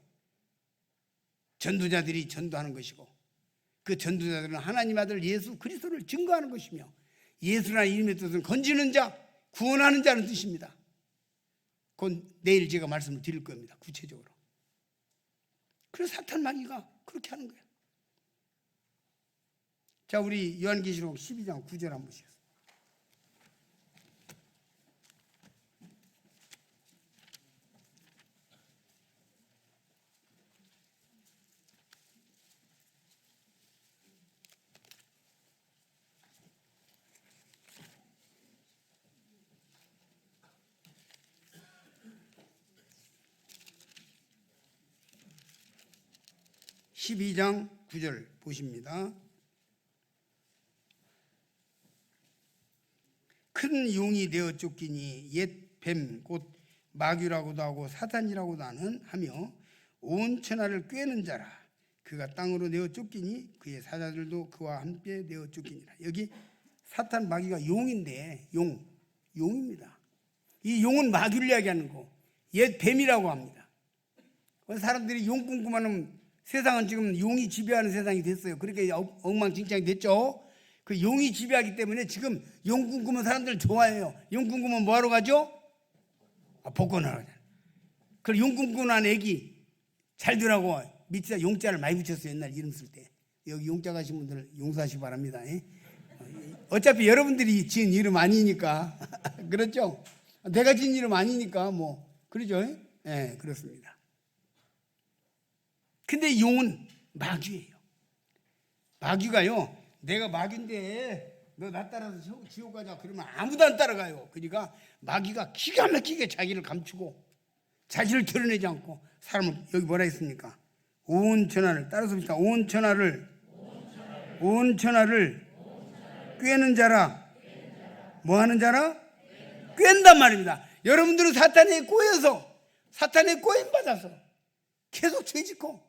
전도자들이 전도하는 것이고, 그 전도자들은 하나님 아들 예수 그리스도를 증거하는 것이며, 예수라는 이름의 뜻은 건지는 자, 구원하는 자는 뜻입니다. 그건 내일 제가 말씀을 드릴 겁니다, 구체적으로. 그래서 사탄 마귀가 그렇게 하는 거예요. 자, 우리 요한계시록 12장 9절 한번 보시겠습니다. (12장 9절) 보십니다. 큰 용이 되어 쫓기니 옛 뱀 곧 마귀라고도 하고 사탄이라고도 하며 온 천하를 꿰는 자라. 그가 땅으로 내어 쫓기니 그의 사자들도 그와 함께 내어 쫓기니라. 여기 사탄 마귀가 용인데, 용입니다. 이 용은 마귀를 이야기하는 거, 옛 뱀이라고 합니다. 사람들이 용 꿈꾸면 세상은 지금 용이 지배하는 세상이 됐어요. 그렇게 엉망진창이 됐죠. 그 용이 지배하기 때문에 지금 용 꿈꾸면 사람들 좋아해요. 용 꿈꾸면 뭐하러 가죠? 복권하러 가잖아요. 그걸 용 꿈꾸는 애기 잘 되라고 밑에다 용자를 많이 붙였어요. 옛날 이름 쓸 때. 여기 용자 가신 분들 용서하시기 바랍니다. 어차피 여러분들이 지은 이름 아니니까. 그렇죠? 내가 지은 이름 아니니까 그러죠? 네, 그렇습니다. 근데 용은 마귀예요. 마귀가요, 내가 마귀인데 너 나 따라서 지옥 가자 그러면 아무도 안 따라가요. 그러니까 마귀가 기가 막히게 자기를 감추고 자기를 드러내지 않고 사람을, 여기 뭐라 했습니까? 온 천하를, 따라서 봅시다. 온 천하를 꿰는 자라. 뭐 하는 자라? 꿰는단 말입니다. 여러분들은 사탄에 꼬여서, 사탄에 꼬임받아서 계속 죄짓고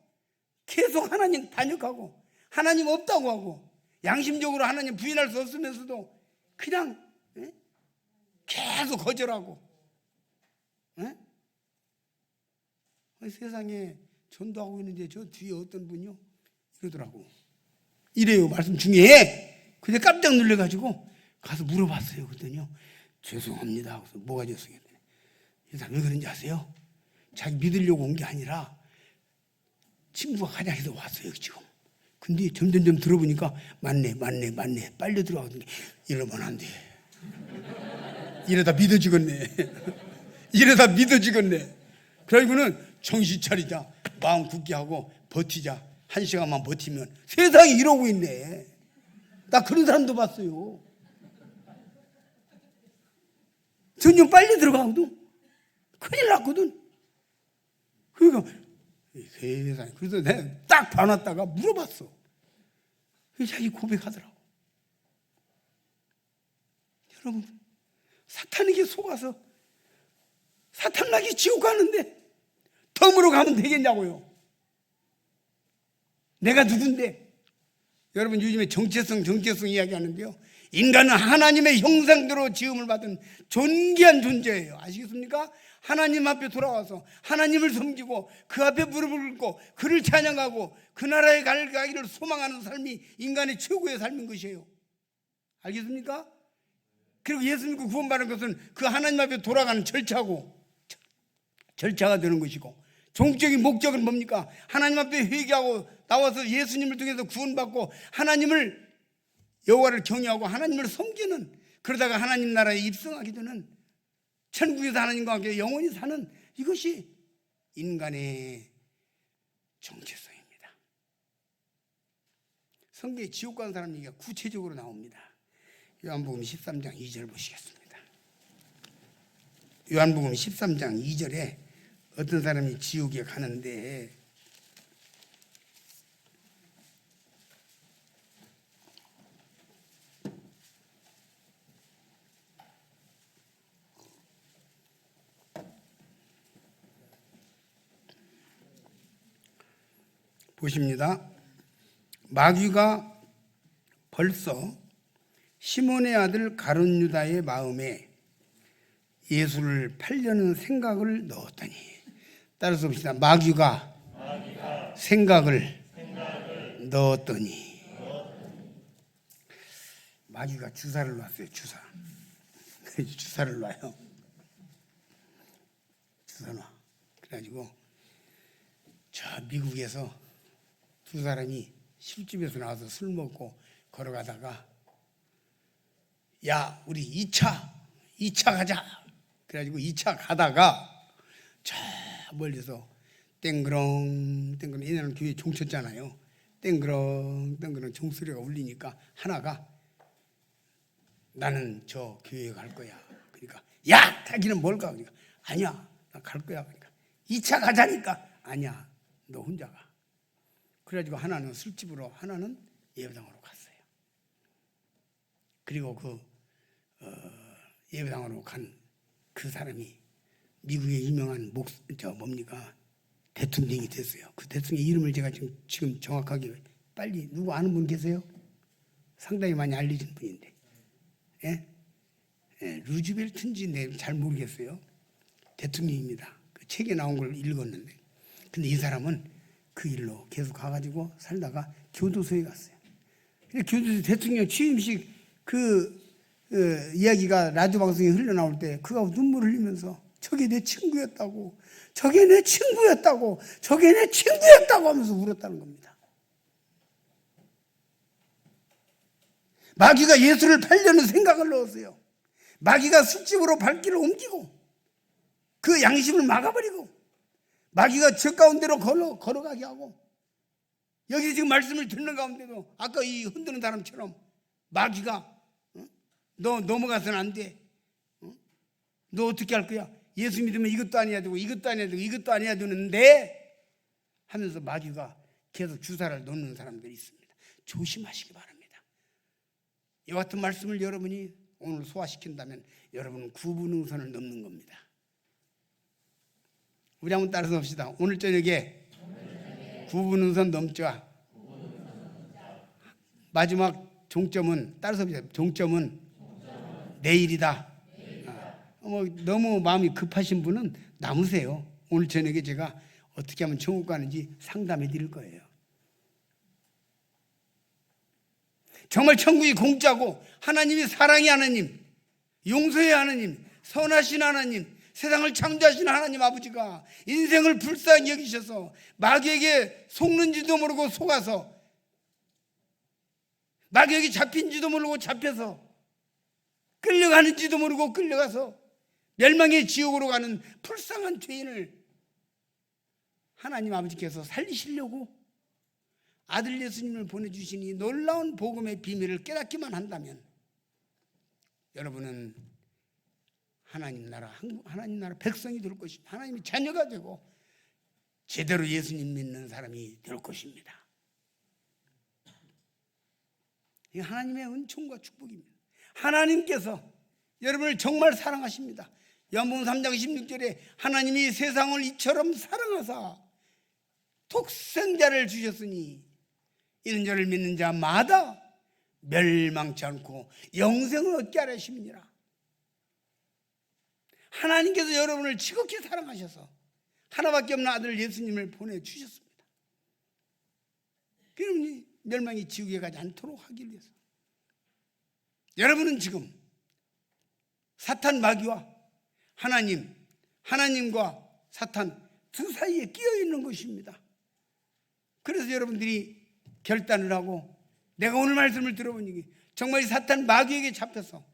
계속 하나님 반역하고 하나님 없다고 하고 양심적으로 하나님 부인할 수 없으면서도 그냥 계속 거절하고, 세상에 전도하고 있는데 저 뒤에 어떤 분이요 이러더라고. 이래요, 말씀 중에. 근데 깜짝 놀래가지고 가서 물어봤어요. 그랬더니요, 죄송합니다. 그래서 뭐가 죄송해요? 이 사람 왜 그런지 아세요? 자기 믿으려고 온 게 아니라 친구가 가자 해서 왔어요 지금. 근데 점점 들어보니까 맞네 빨려 들어가거든요. 이러면 안 돼. 이러다 믿어지겠네. 그러고는 정신 차리자, 마음 굳게 하고 버티자. 1시간만 버티면 세상이 이러고 있네. 나 그런 사람도 봤어요. 점점 빨리 들어가거든. 큰일 났거든. 그러니까 세상에. 그래서 내가 딱 봐놨다가 물어봤어. 자기 고백하더라고. 여러분, 사탄에게 속아서 사탄 나기 지옥 가는데 덤으로 가면 되겠냐고요. 내가 누군데? 여러분, 요즘에 정체성 이야기하는데요, 인간은 하나님의 형상대로 지음을 받은 존귀한 존재예요. 아시겠습니까? 하나님 앞에 돌아와서 하나님을 섬기고 그 앞에 무릎을 꿇고 그를 찬양하고 그 나라에 가기를 소망하는 삶이 인간의 최고의 삶인 것이에요. 알겠습니까? 그리고 예수 믿고 구원받는 것은 그 하나님 앞에 돌아가는 절차가 되는 것이고, 종적인 목적은 뭡니까? 하나님 앞에 회개하고 나와서 예수님을 통해서 구원받고 하나님을, 여호와를 경외하고 하나님을 섬기는, 그러다가 하나님 나라에 입성하게 되는, 천국에서 하나님과 함께 영원히 사는, 이것이 인간의 정체성입니다. 성경에 지옥 가는 사람 얘기가 구체적으로 나옵니다. 요한복음 13장 2절 보시겠습니다. 요한복음 13장 2절에 어떤 사람이 지옥에 가는데 보십니다. 마귀가 벌써 시몬의 아들 가룟 유다의 마음에 예수를 팔려는 생각을 넣었더니, 따라서 봅시다. 마귀가 생각을 넣었더니. 마귀가 주사를 놨어요. 주사를 놔요. 주사 놔. 그래가지고 저 미국에서 두 사람이 술집에서 나와서 술 먹고 걸어가다가, 야 우리 2차 가자. 그래가지고 2차 가다가 저 멀리서 땡그렁 얘네는 교회 종쳤잖아요. 땡그렁 종소리가 울리니까 하나가, 나는 저 교회에 갈 거야. 그러니까, 야 자기는 뭘 가? 그러니까, 아니야 나 갈 거야. 그러니까 2차 가자니까, 아니야 너 혼자 가. 그래가지고 하나는 술집으로, 하나는 예배당으로 갔어요. 그리고 그 예배당으로 간 그 사람이 미국의 유명한 대통령이 됐어요. 그 대통령 이름을 제가 지금 정확하게, 빨리 누구 아는 분 계세요? 상당히 많이 알려진 분인데, 예? 루즈벨트인지 잘 모르겠어요. 대통령입니다. 그 책에 나온 걸 읽었는데, 근데 이 사람은 그 일로 계속 가가지고 살다가 교도소에 갔어요. 교도소 대통령 취임식 이야기가 라디오 방송에 흘러나올 때 그가 눈물을 흘리면서 저게 내 친구였다고 하면서 울었다는 겁니다. 마귀가 예수를 팔려는 생각을 넣었어요. 마귀가 술집으로 발길을 옮기고 그 양심을 막아버리고, 마귀가 저 가운데로 걸어가게 하고, 여기 지금 말씀을 듣는 가운데도 아까 이 흔드는 사람처럼 마귀가, 너 넘어가서는 안 돼. 너 어떻게 할 거야? 예수 믿으면 이것도 아니야 되고 이것도 아니야 되는데 하면서 마귀가 계속 주사를 놓는 사람들이 있습니다. 조심하시기 바랍니다. 이와 같은 말씀을 여러분이 오늘 소화시킨다면 여러분은 구분응선을 넘는 겁니다. 우리 한번 따라서 봅시다. 오늘 저녁에 구분응선 넘자. 마지막 종점은, 따라서 봅시다. 종점은 내일이다. 너무 마음이 급하신 분은 남으세요. 오늘 저녁에 제가 어떻게 하면 천국 가는지 상담해 드릴 거예요. 정말 천국이 공짜고, 하나님이 사랑의 하나님, 용서의 하나님, 선하신 하나님, 세상을 창조하신 하나님 아버지가 인생을 불쌍히 여기셔서 마귀에게 속는지도 모르고 속아서, 마귀에게 잡힌지도 모르고 잡혀서, 끌려가는지도 모르고 끌려가서 멸망의 지옥으로 가는 불쌍한 죄인을 하나님 아버지께서 살리시려고 아들 예수님을 보내주시니, 놀라운 복음의 비밀을 깨닫기만 한다면 여러분은 하나님 나라 백성이 될 것입니다. 하나님의 자녀가 되고 제대로 예수님 믿는 사람이 될 것입니다. 이게 하나님의 은총과 축복입니다. 하나님께서 여러분을 정말 사랑하십니다. 요한복음 3장 16절에 하나님이 세상을 이처럼 사랑하사 독생자를 주셨으니 이는 저를 믿는 자마다 멸망치 않고 영생을 얻게 하려 하심이니라. 하나님께서 여러분을 지극히 사랑하셔서 하나밖에 없는 아들 예수님을 보내주셨습니다. 그러니 멸망이 지옥에 가지 않도록 하기 위해서. 여러분은 지금 사탄 마귀와 하나님과 사탄 두 사이에 끼어 있는 것입니다. 그래서 여러분들이 결단을 하고, 내가 오늘 말씀을 들어보니 정말 이 사탄 마귀에게 잡혀서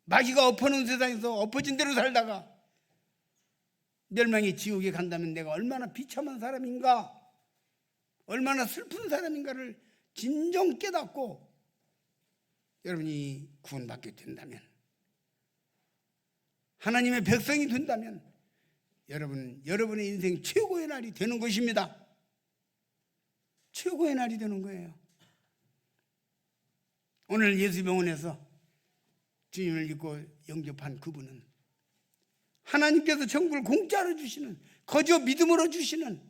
마귀가 엎어놓은 세상에서 엎어진 대로 살다가 멸망의 지옥에 간다면 내가 얼마나 비참한 사람인가, 얼마나 슬픈 사람인가를 진정 깨닫고 여러분이 구원받게 된다면, 하나님의 백성이 된다면 여러분의 인생 최고의 날이 되는 것입니다. 최고의 날이 되는 거예요. 오늘 예수병원에서 주님을 믿고 영접한 그분은 하나님께서 천국을 공짜로 주시는, 거저 믿음으로 주시는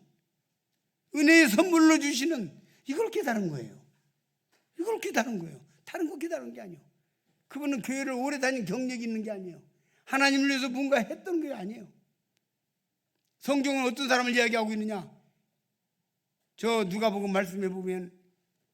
은혜의 선물로 주시는 이걸 깨달은 거예요. 이걸 깨달은 거예요. 다른 거 깨달은 게 아니에요. 그분은 교회를 오래 다닌 경력이 있는 게 아니에요. 하나님을 위해서 뭔가 했던 게 아니에요. 성경은 어떤 사람을 이야기하고 있느냐? 저 누가복음 말씀해 보면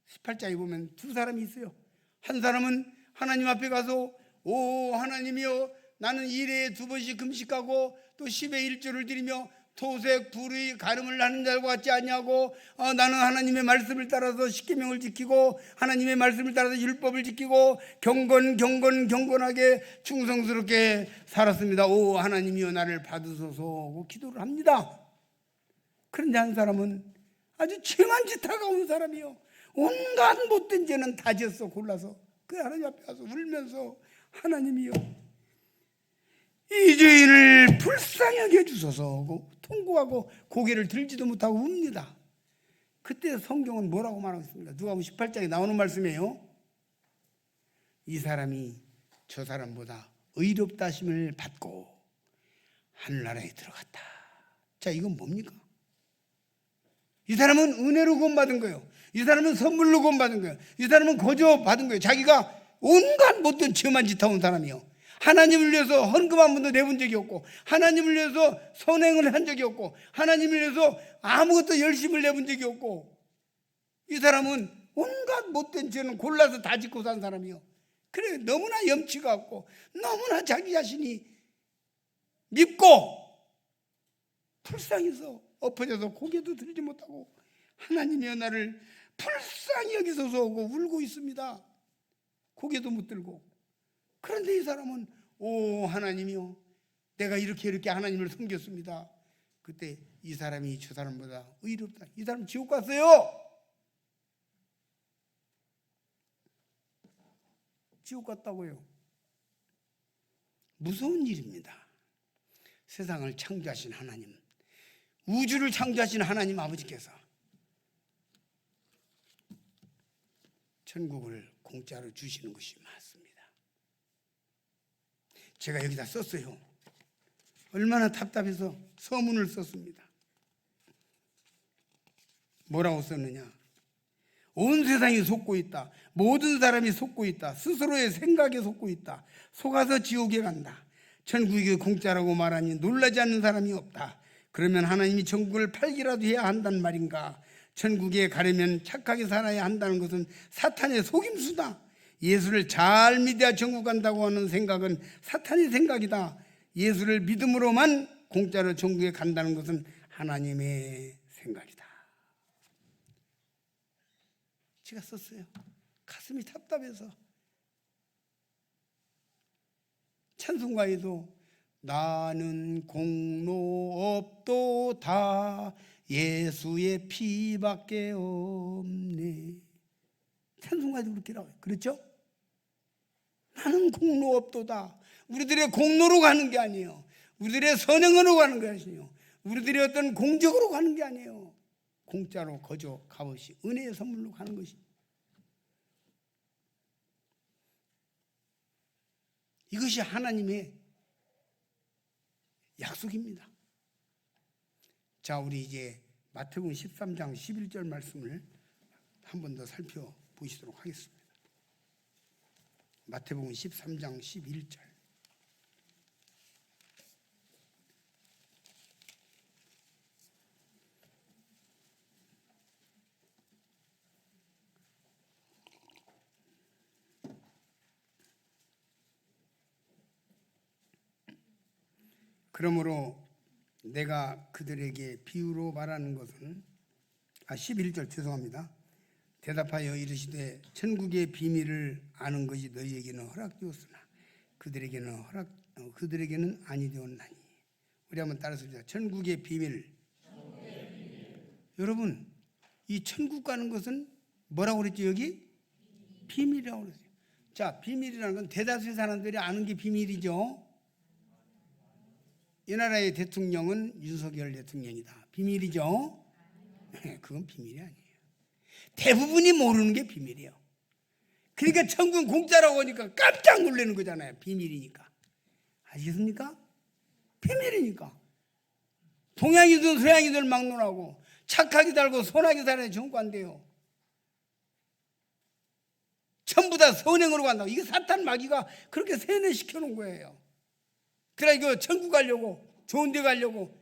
18장에 보면 두 사람이 있어요. 한 사람은 하나님 앞에 가서 오 하나님이여 나는 일회에 2번씩 금식하고 또 10의 1조를 드리며 토색, 불의, 가늠을 하는 자와 같지 않냐고 나는 하나님의 말씀을 따라서 십계명을 지키고 하나님의 말씀을 따라서 율법을 지키고 경건하게 충성스럽게 살았습니다. 오 하나님이여 나를 받으소서 하고 기도를 합니다. 그런데 한 사람은 아주 죄만 짓하고 온 사람이요. 온갖 못된 죄는 다 지었어. 골라서 그 하나님 앞에 가서 울면서 하나님이여 이 죄인을 불쌍히 여겨 주소서 하고 통곡하고 고개를 들지도 못하고 웁니다. 그때 성경은 뭐라고 말하고 있습니까? 누가복음 18장에 나오는 말씀이에요. 이 사람이 저 사람보다 의롭다 하심을 받고 하늘나라에 들어갔다. 자, 이건 뭡니까? 이 사람은 은혜로 구원받은 거예요. 이 사람은 선물로 구원받은 거예요. 이 사람은 거저 받은 거예요. 자기가 온갖 못된 죄만 짓하온 사람이요. 하나님을 위해서 헌금 한 번도 내본 적이 없고 하나님을 위해서 선행을 한 적이 없고 하나님을 위해서 아무것도 열심을 내본 적이 없고 이 사람은 온갖 못된 죄는 골라서 다 짓고 산 사람이요. 그래 너무나 염치가 없고 너무나 자기 자신이 밉고 불쌍해서 엎어져서 고개도 들지 못하고 하나님이여 나를 불쌍히 여기소서 하고 울고 있습니다. 고개도 못 들고. 그런데 이 사람은 오 하나님이요 내가 이렇게 하나님을 섬겼습니다. 그때 이 사람이 저 사람보다 의롭다. 이 사람 지옥 갔어요. 지옥 갔다고요. 무서운 일입니다. 세상을 창조하신 하나님, 우주를 창조하신 하나님 아버지께서 천국을 공짜로 주시는 것이 맞습니다. 제가 여기다 썼어요. 얼마나 답답해서 서문을 썼습니다. 뭐라고 썼느냐? 온 세상이 속고 있다. 모든 사람이 속고 있다. 스스로의 생각에 속고 있다. 속아서 지옥에 간다. 천국이 공짜라고 말하니 놀라지 않는 사람이 없다. 그러면 하나님이 천국을 팔기라도 해야 한단 말인가? 천국에 가려면 착하게 살아야 한다는 것은 사탄의 속임수다. 예수를 잘 믿어야 천국 간다고 하는 생각은 사탄의 생각이다. 예수를 믿음으로만 공짜로 천국에 간다는 것은 하나님의 생각이다. 제가 썼어요. 가슴이 답답해서. 찬송가에도 나는 공로 없도다 예수의 피밖에 없네. 찬송가에도 그렇게 나와요. 그렇죠? 나는 공로 없도다. 우리들의 공로로 가는 게 아니에요. 우리들의 선행으로 가는 게 아니에요. 우리들의 어떤 공적으로 가는 게 아니에요. 공짜로 거저 값없이 은혜의 선물로 가는 것이. 이것이 하나님의 약속입니다. 자, 우리 이제 마태복음 13장 11절 말씀을 한 번 더 살펴보시도록 하겠습니다. 마태복음 13장 11절. 그러므로 내가 그들에게 비유로 말하는 것은 11절 죄송합니다. 대답하여 이르시되 천국의 비밀을 아는 것이 너희에게는 허락되었으나 그들에게는 아니 되었나니. 우리 한번 따라서 보자. 천국의 비밀. 여러분 이 천국 가는 것은 뭐라고 그랬죠? 여기 비밀이라고 그랬어요. 자, 비밀이라는 건 대다수의 사람들이 아는 게 비밀이죠. 이 나라의 대통령은 윤석열 대통령이다. 비밀이죠? 그건 비밀이 아니에요. 대부분이 모르는 게 비밀이에요. 그러니까 천국은 공짜라고 하니까 깜짝 놀라는 거잖아요. 비밀이니까. 아시겠습니까? 비밀이니까. 동양이든 서양이든 막론하고 착하게 살고 선하게 살아야 천국 간대요. 전부 다 선행으로 간다고. 이게 사탄 마귀가 그렇게 세뇌시켜 놓은 거예요. 그래 이거 천국 가려고, 좋은 데 가려고,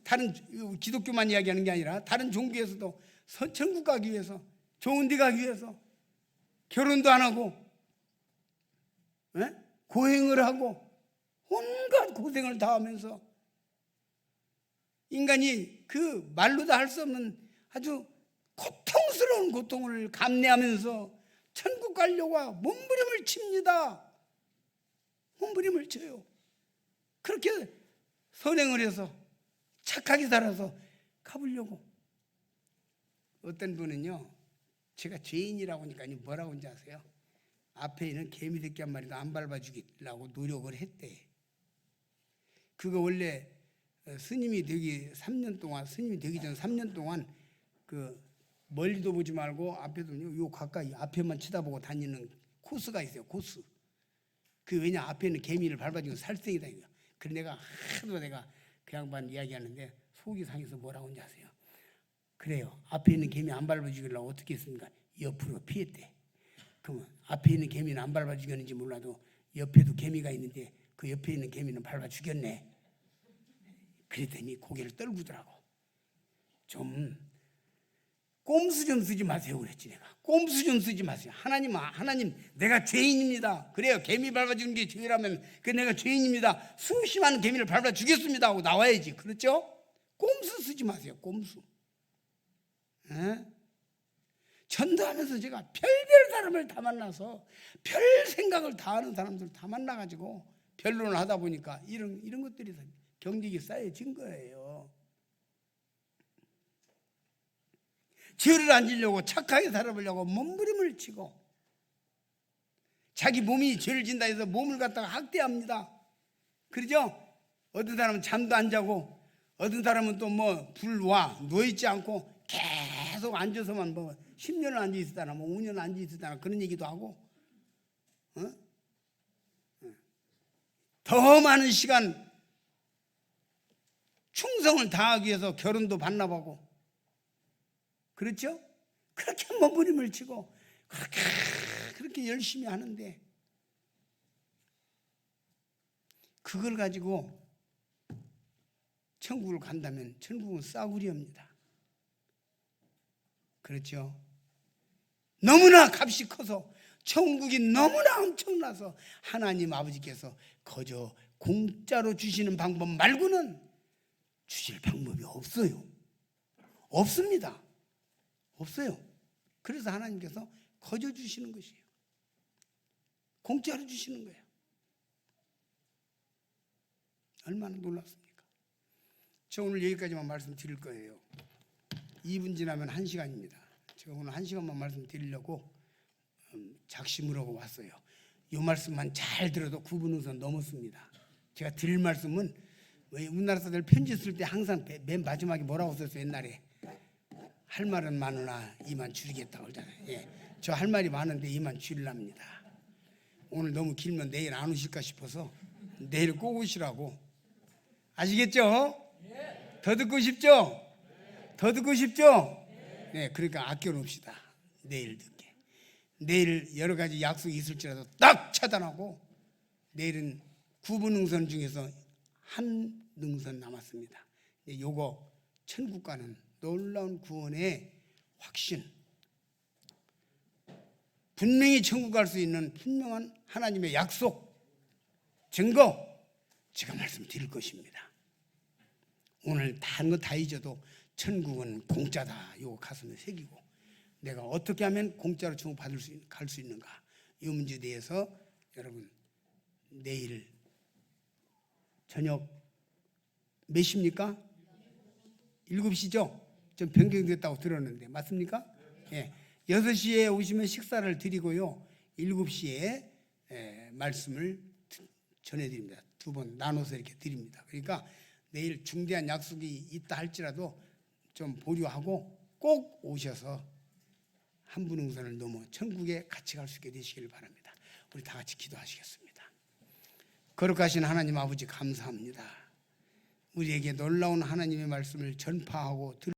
다른 기독교만 이야기하는 게 아니라 다른 종교에서도 천국 가기 위해서, 좋은 데 가기 위해서 결혼도 안 하고 고행을 하고 온갖 고생을 다 하면서 인간이 그 말로도 할 수 없는 아주 고통스러운 고통을 감내하면서 천국 가려고 몸부림을 칩니다. 몸부림을 쳐요. 그렇게 선행을 해서 착하게 살아서 가보려고. 어떤 분은요, 제가 죄인이라고 하니까 뭐라고 하는지 아세요? 앞에 있는 개미새끼 한 마리도 안 밟아주기라고 노력을 했대. 그거 원래 스님이 되기 3년 동안, 스님이 되기 전 3년 동안 그 멀리도 보지 말고 앞에도 요 가까이 앞에만 쳐다보고 다니는 코스가 있어요. 코스. 그 왜냐 앞에 있는 개미를 밟아주면 살생이다 이거. 그래 내가 하도 내가 그 양반 이야기하는데 속이 상해서 뭐라고 하는지 아세요? 그래요. 앞에 있는 개미 안 밟아주기려고 어떻게 했습니까? 옆으로 피했대. 그러면 앞에 있는 개미는 안 밟아 죽였는지 몰라도 옆에도 개미가 있는데 그 옆에 있는 개미는 밟아 죽였네. 그랬더니 고개를 떨구더라고. 좀 꼼수 좀 쓰지 마세요 그랬지 내가. 꼼수 좀 쓰지 마세요. 하나님 내가 죄인입니다. 그래요. 개미 밟아 죽는 게 죄라면 그 내가 죄인입니다. 수많은 개미를 밟아 죽였습니다 하고 나와야지. 그렇죠? 꼼수 쓰지 마세요. 꼼수. 전도하면서 제가 별별 사람을 다 만나서 별 생각을 다 하는 사람들 다 만나가지고 변론을 하다 보니까 이런 것들이 경직이 쌓여진 거예요. 죄를 안 지려고 착하게 살아보려고 몸부림을 치고 자기 몸이 죄를 진다 해서 몸을 갖다가 학대합니다. 그러죠? 어떤 사람은 잠도 안 자고 어떤 사람은 또 뭐 불와 누워있지 않고 계속 앉아서만 뭐 10년을 앉아있었다나 뭐 5년을 앉아있었다나 그런 얘기도 하고 더 많은 시간 충성을 다하기 위해서 결혼도 반납하고 그렇죠? 그렇게 몸부림을 치고 그렇게 열심히 하는데 그걸 가지고 천국을 간다면 천국은 싸구려입니다. 그렇죠? 너무나 값이 커서 천국이 너무나 엄청나서 하나님 아버지께서 거저 공짜로 주시는 방법 말고는 주실 방법이 없어요. 없습니다. 없어요. 그래서 하나님께서 거저 주시는 것이에요. 공짜로 주시는 거예요. 얼마나 놀랍습니까? 저 오늘 여기까지만 말씀드릴 거예요. 2분 지나면 1시간입니다. 제가 오늘 1시간만 말씀드리려고 작심으로 왔어요. 이 말씀만 잘 들어도 9분 우선 넘었습니다. 제가 드릴 말씀은 우리나라 사람들 편지 쓸 때 항상 맨 마지막에 뭐라고 썼어요? 옛날에 할 말은 많으나 이만 줄이겠다고 그러잖아요. 예. 저 할 말이 많은데 이만 줄이랍니다. 오늘 너무 길면 내일 안 오실까 싶어서 내일 꼭 오시라고. 아시겠죠? 더 듣고 싶죠? 더 듣고 싶죠? 네, 그러니까 아껴놓읍시다. 내일 듣게. 내일 여러 가지 약속이 있을지라도 딱 차단하고 내일은 9분 능선 중에서 한 능선 남았습니다. 요거 천국 가는 놀라운 구원의 확신, 분명히 천국 갈 수 있는 분명한 하나님의 약속, 증거 제가 말씀드릴 것입니다. 오늘 다른 거 다 잊어도 천국은 공짜다. 요거 가슴에 새기고 내가 어떻게 하면 공짜로 천국 갈 수 있는가 이 문제에 대해서 여러분 내일 저녁 몇 시입니까? 7시죠? 좀 변경됐다고 들었는데 맞습니까? 예. 6시에 오시면 식사를 드리고요 7시에 말씀을 전해드립니다. 2번 나눠서 이렇게 드립니다. 그러니까 내일 중대한 약속이 있다 할지라도 좀 보류하고 꼭 오셔서 한 분 응선을 넘어 천국에 같이 갈 수 있게 되시기를 바랍니다. 우리 다 같이 기도하시겠습니다. 거룩하신 하나님 아버지 감사합니다. 우리에게 놀라운 하나님의 말씀을 전파하고